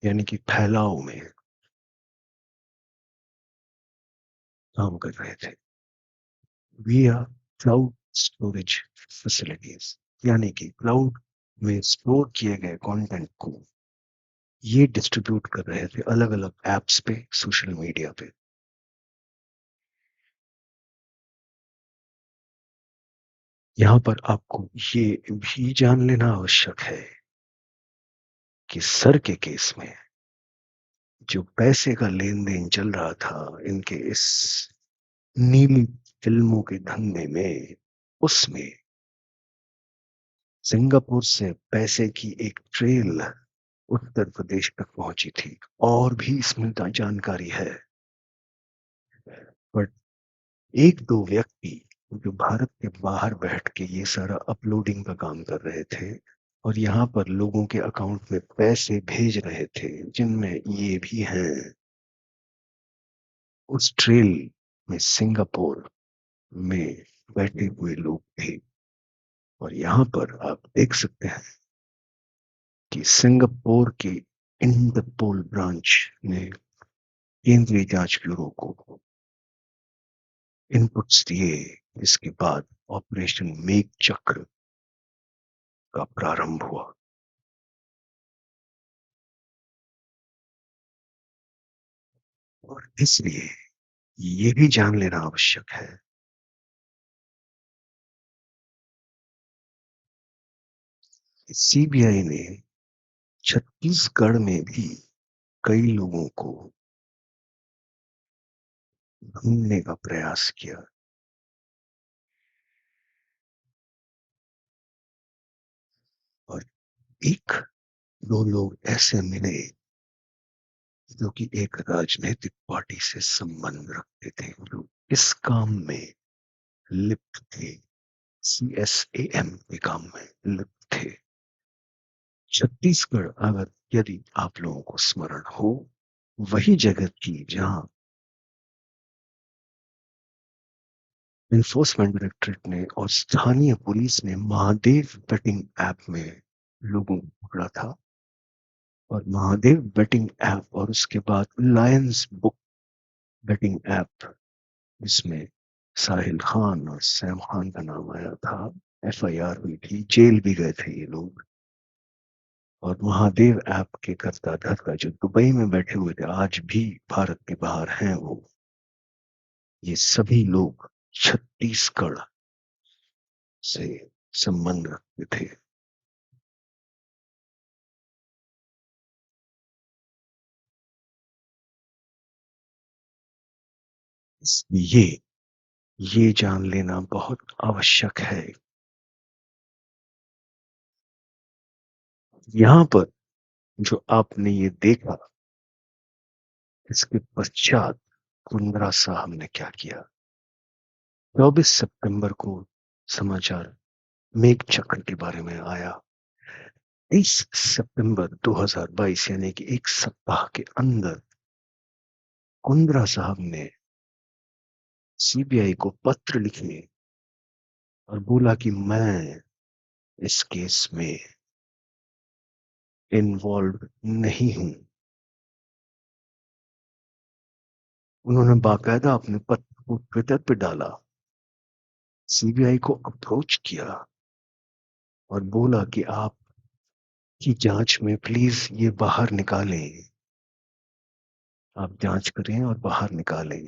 यानी कि फैलाव में काम कर रहे थे via क्लाउड स्टोरेज फैसिलिटीज, यानी कि क्लाउड में स्टोर किए गए कंटेंट को ये डिस्ट्रीब्यूट कर रहे थे अलग अलग एप्स पे, सोशल मीडिया पे। यहाँ पर आपको ये भी जान लेना आवश्यक है कि सर के केस में जो पैसे का लेन-देन चल रहा था इनके इस नीली फ़िल्मों के धंधे में, उसमें सिंगापुर से पैसे की एक ट्रेल उत्तर प्रदेश तक पहुँची थी। और भी इसमें जानकारी है, बट 1-2 व्यक्ति जो भारत के बाहर बैठ के ये सारा अपलोडिंग का काम कर रहे थे और यहाँ पर लोगों के अकाउंट में पैसे भेज रहे थे, जिनमें ये भी हैं। उस ट्रेल में सिंगापुर में बैठे हुए लोग थे और यहाँ पर आप देख सकते हैं कि सिंगापुर के इंटरपोल ब्रांच ने केंद्रीय जांच ब्यूरो को इनपुट्स दिए। इसके बाद ऑपरेशन मेघ चक्र का प्रारंभ हुआ। और इसलिए ये भी जान लेना आवश्यक है, सीबीआई ने छत्तीसगढ़ में भी कई लोगों को ढूंढने का प्रयास किया। और एक दो लोग ऐसे मिले जो कि एक राजनीतिक पार्टी से संबंध रखते थे, जो इस काम में लिप्त थे, सीएसएएम के काम में लिप्त थे। छत्तीसगढ़, अगर यदि आप लोगों को स्मरण हो, वही जगह थी जहां इन्फोर्समेंट डायरेक्टरेट ने और स्थानीय पुलिस ने महादेव बेटिंग ऐप में लोगों को पकड़ा था। और महादेव बेटिंग ऐप और उसके बाद लायंस बुक बेटिंग ऐप, जिसमें साहिल खान और सैम खान का नाम आया था, एफआईआर हुई थी, जेल भी गए थे ये लोग। और महादेव ऐप के कर्ता धर्ता जो दुबई में बैठे हुए थे, आज भी भारत के बाहर हैं वो, ये सभी लोग छत्तीसगढ़ से संबंध रखते थे। इसलिए ये जान लेना बहुत आवश्यक है। यहाँ पर जो आपने ये देखा, इसके पश्चात कुंद्रा साहब ने क्या किया। 24 सितंबर को समाचार मेघ चक्र के बारे में आया। 23 सितंबर 2022 यानी कि एक सप्ताह के अंदर कुंद्रा साहब ने सीबीआई को पत्र लिखे और बोला कि मैं इस केस में इन्वॉल्व नहीं हूं। उन्होंने बाकायदा अपने पत्र को ट्विटर पे डाला, सीबीआई को अप्रोच किया और बोला कि आप की जांच में प्लीज ये बाहर निकालें, आप जांच करें और बाहर निकालें,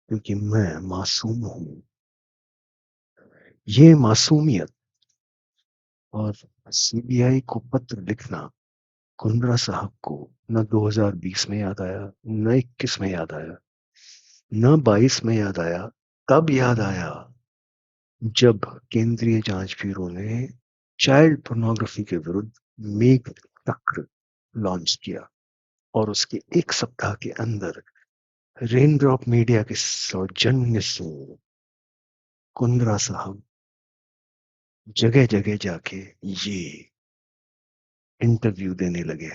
क्योंकि मैं मासूम हूं। ये मासूमियत और सीबीआई को पत्र लिखना कुंद्रा साहब को न 2020 में याद आया, न 21 में याद आया, न 22 में याद आया। तब याद आया जब केंद्रीय जांच ब्यूरो ने चाइल्ड पोर्नोग्राफी के विरुद्ध मेघ चक्र लॉन्च किया और उसके एक सप्ताह के अंदर रेनड्रॉप मीडिया के सौजन्य से कुंद्रा साहब जगह जगह जाके ये इंटरव्यू देने लगे।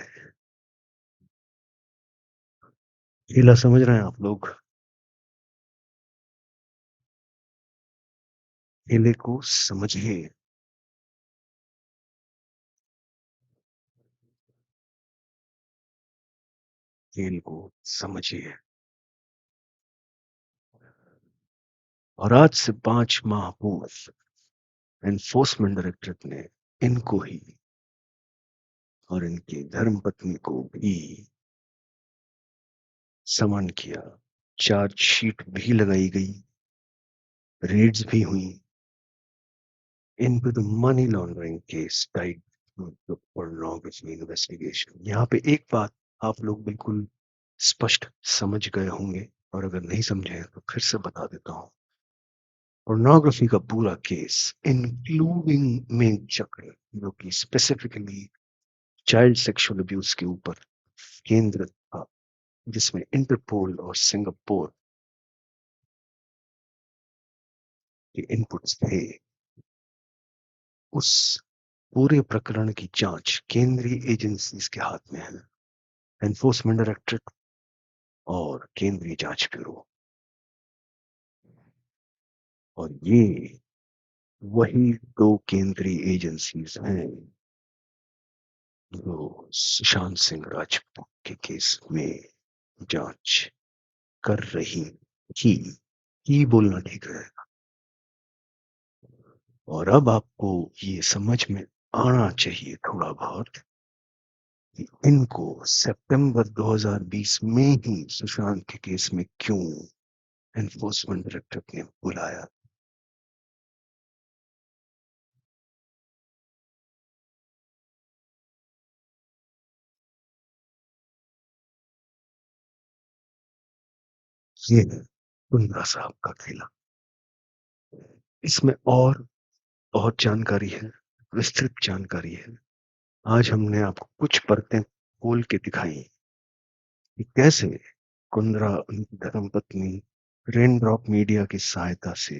खेला समझ रहे हैं आप लोग? खेले को समझिए। खेल को समझिए। और आज से 5 माह पूर्व एनफोर्समेंट डायरेक्टरेट ने इनको ही और इनकी धर्मपत्नी को भी समन किया। चार्जशीट भी लगाई गई, रेड्स भी हुई। इन पे तो money laundering case type pornography investigation. यहाँ पे एक बात आप लोग बिल्कुल स्पष्ट समझ गए होंगे, और अगर नहीं समझे हैं तो फिर से बता देता हूँ। पोर्नोग्राफी का पूरा केस, इंक्लूडिंग मेन चक्र, जो कि स्पेसिफिकली चाइल्ड सेक्सुअल अब्यूज के ऊपर केंद्रित था, जिसमें इंटरपोल और सिंगापुर के इनपुट्स थे, उस पूरे प्रकरण की जांच केंद्रीय एजेंसीज के हाथ में है, एनफोर्समेंट डायरेक्टरेट और केंद्रीय जांच ब्यूरो। और ये वही दो केंद्रीय एजेंसीज हैं जो सुशांत सिंह राजपूत के केस में जांच कर रही थी। ही बोलना ठीक रहेगा। और अब आपको ये समझ में आना चाहिए थोड़ा बहुत कि इनको सितंबर 2020 में ही सुशांत के केस में क्यों एनफोर्समेंट डायरेक्टरेट ने बुलाया। ये है कुंद्रा साहब का खेला। इसमें और बहुत जानकारी है, विस्तृत जानकारी है। आज हमने आपको कुछ परतें खोल के दिखाई कि कैसे कुंद्रा उनकी धर्मपत्नी रेन ड्रॉप मीडिया की सहायता से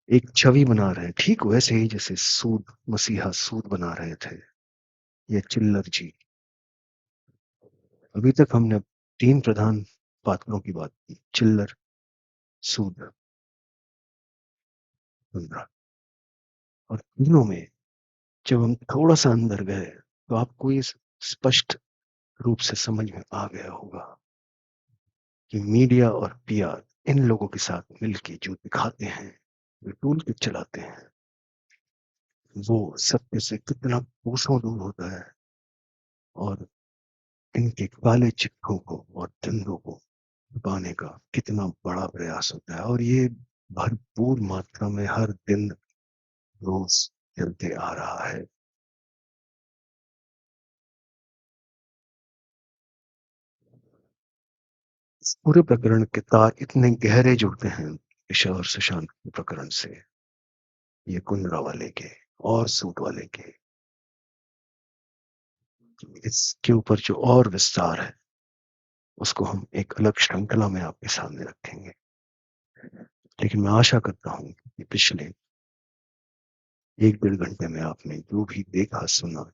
एक छवि बना रहे हैं, ठीक वैसे ही जैसे सूद मसीहा सूद बना रहे थे, ये चिल्लर जी। अभी तक हमने तीन प्रधान पात्रों की बात की, चिल्लर, सूद, कुंद्रा। और तीनों में जब हम थोड़ा सा अंदर गए तो आपको ये स्पष्ट रूप से समझ में आ गया होगा कि मीडिया और पीआर इन लोगों के साथ मिलके जो दिखाते हैं, जो टूल किट चलाते हैं, वो सत्य से कितना कोसों दूर होता है, और इनके काले चिट्ठों को और धंधों को छुपाने का कितना बड़ा प्रयास होता है। और ये भरपूर मात्रा में हर दिन रोज चलते आ रहा है। इस पूरे प्रकरण के तार इतने गहरे जुड़ते हैं ईशा और सुशांत के प्रकरण से, ये कुंद्रा वाले के और सूद वाले के। इसके ऊपर जो और विस्तार है उसको हम एक अलग श्रृंखला में आपके सामने रखेंगे। लेकिन मैं आशा करता हूँ कि पिछले 1-1.5 घंटे में आपने जो भी देखा सुना,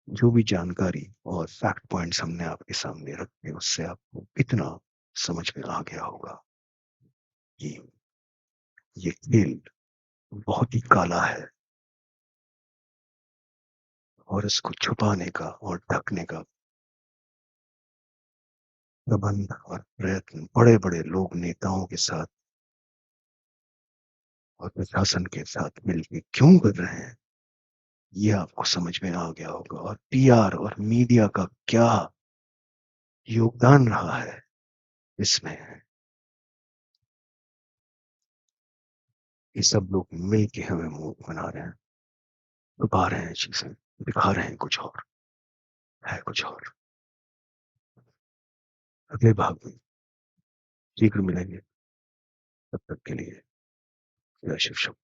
जो भी जानकारी और फैक्ट पॉइंट्स हमने आपके सामने रखे, उससे आपको इतना समझ में आ गया होगा कि ये खेल बहुत ही काला है, और इसको छुपाने का और ढकने का प्रबंध और प्रयत्न बड़े बड़े लोग, नेताओं के साथ और प्रशासन के साथ मिलकर क्यों कर रहे हैं, ये आपको समझ में आ गया होगा। और पीआर और मीडिया का क्या योगदान रहा है इसमें, ये सब लोग मिल के हमें मूर्ख बना रहे हैं, छुपा रहे हैं चीजें, दिखा रहे हैं कुछ और, है कुछ और। अगले भाग में शीघ्र मिलेंगे, तब तक के लिए जय शिव शंकर।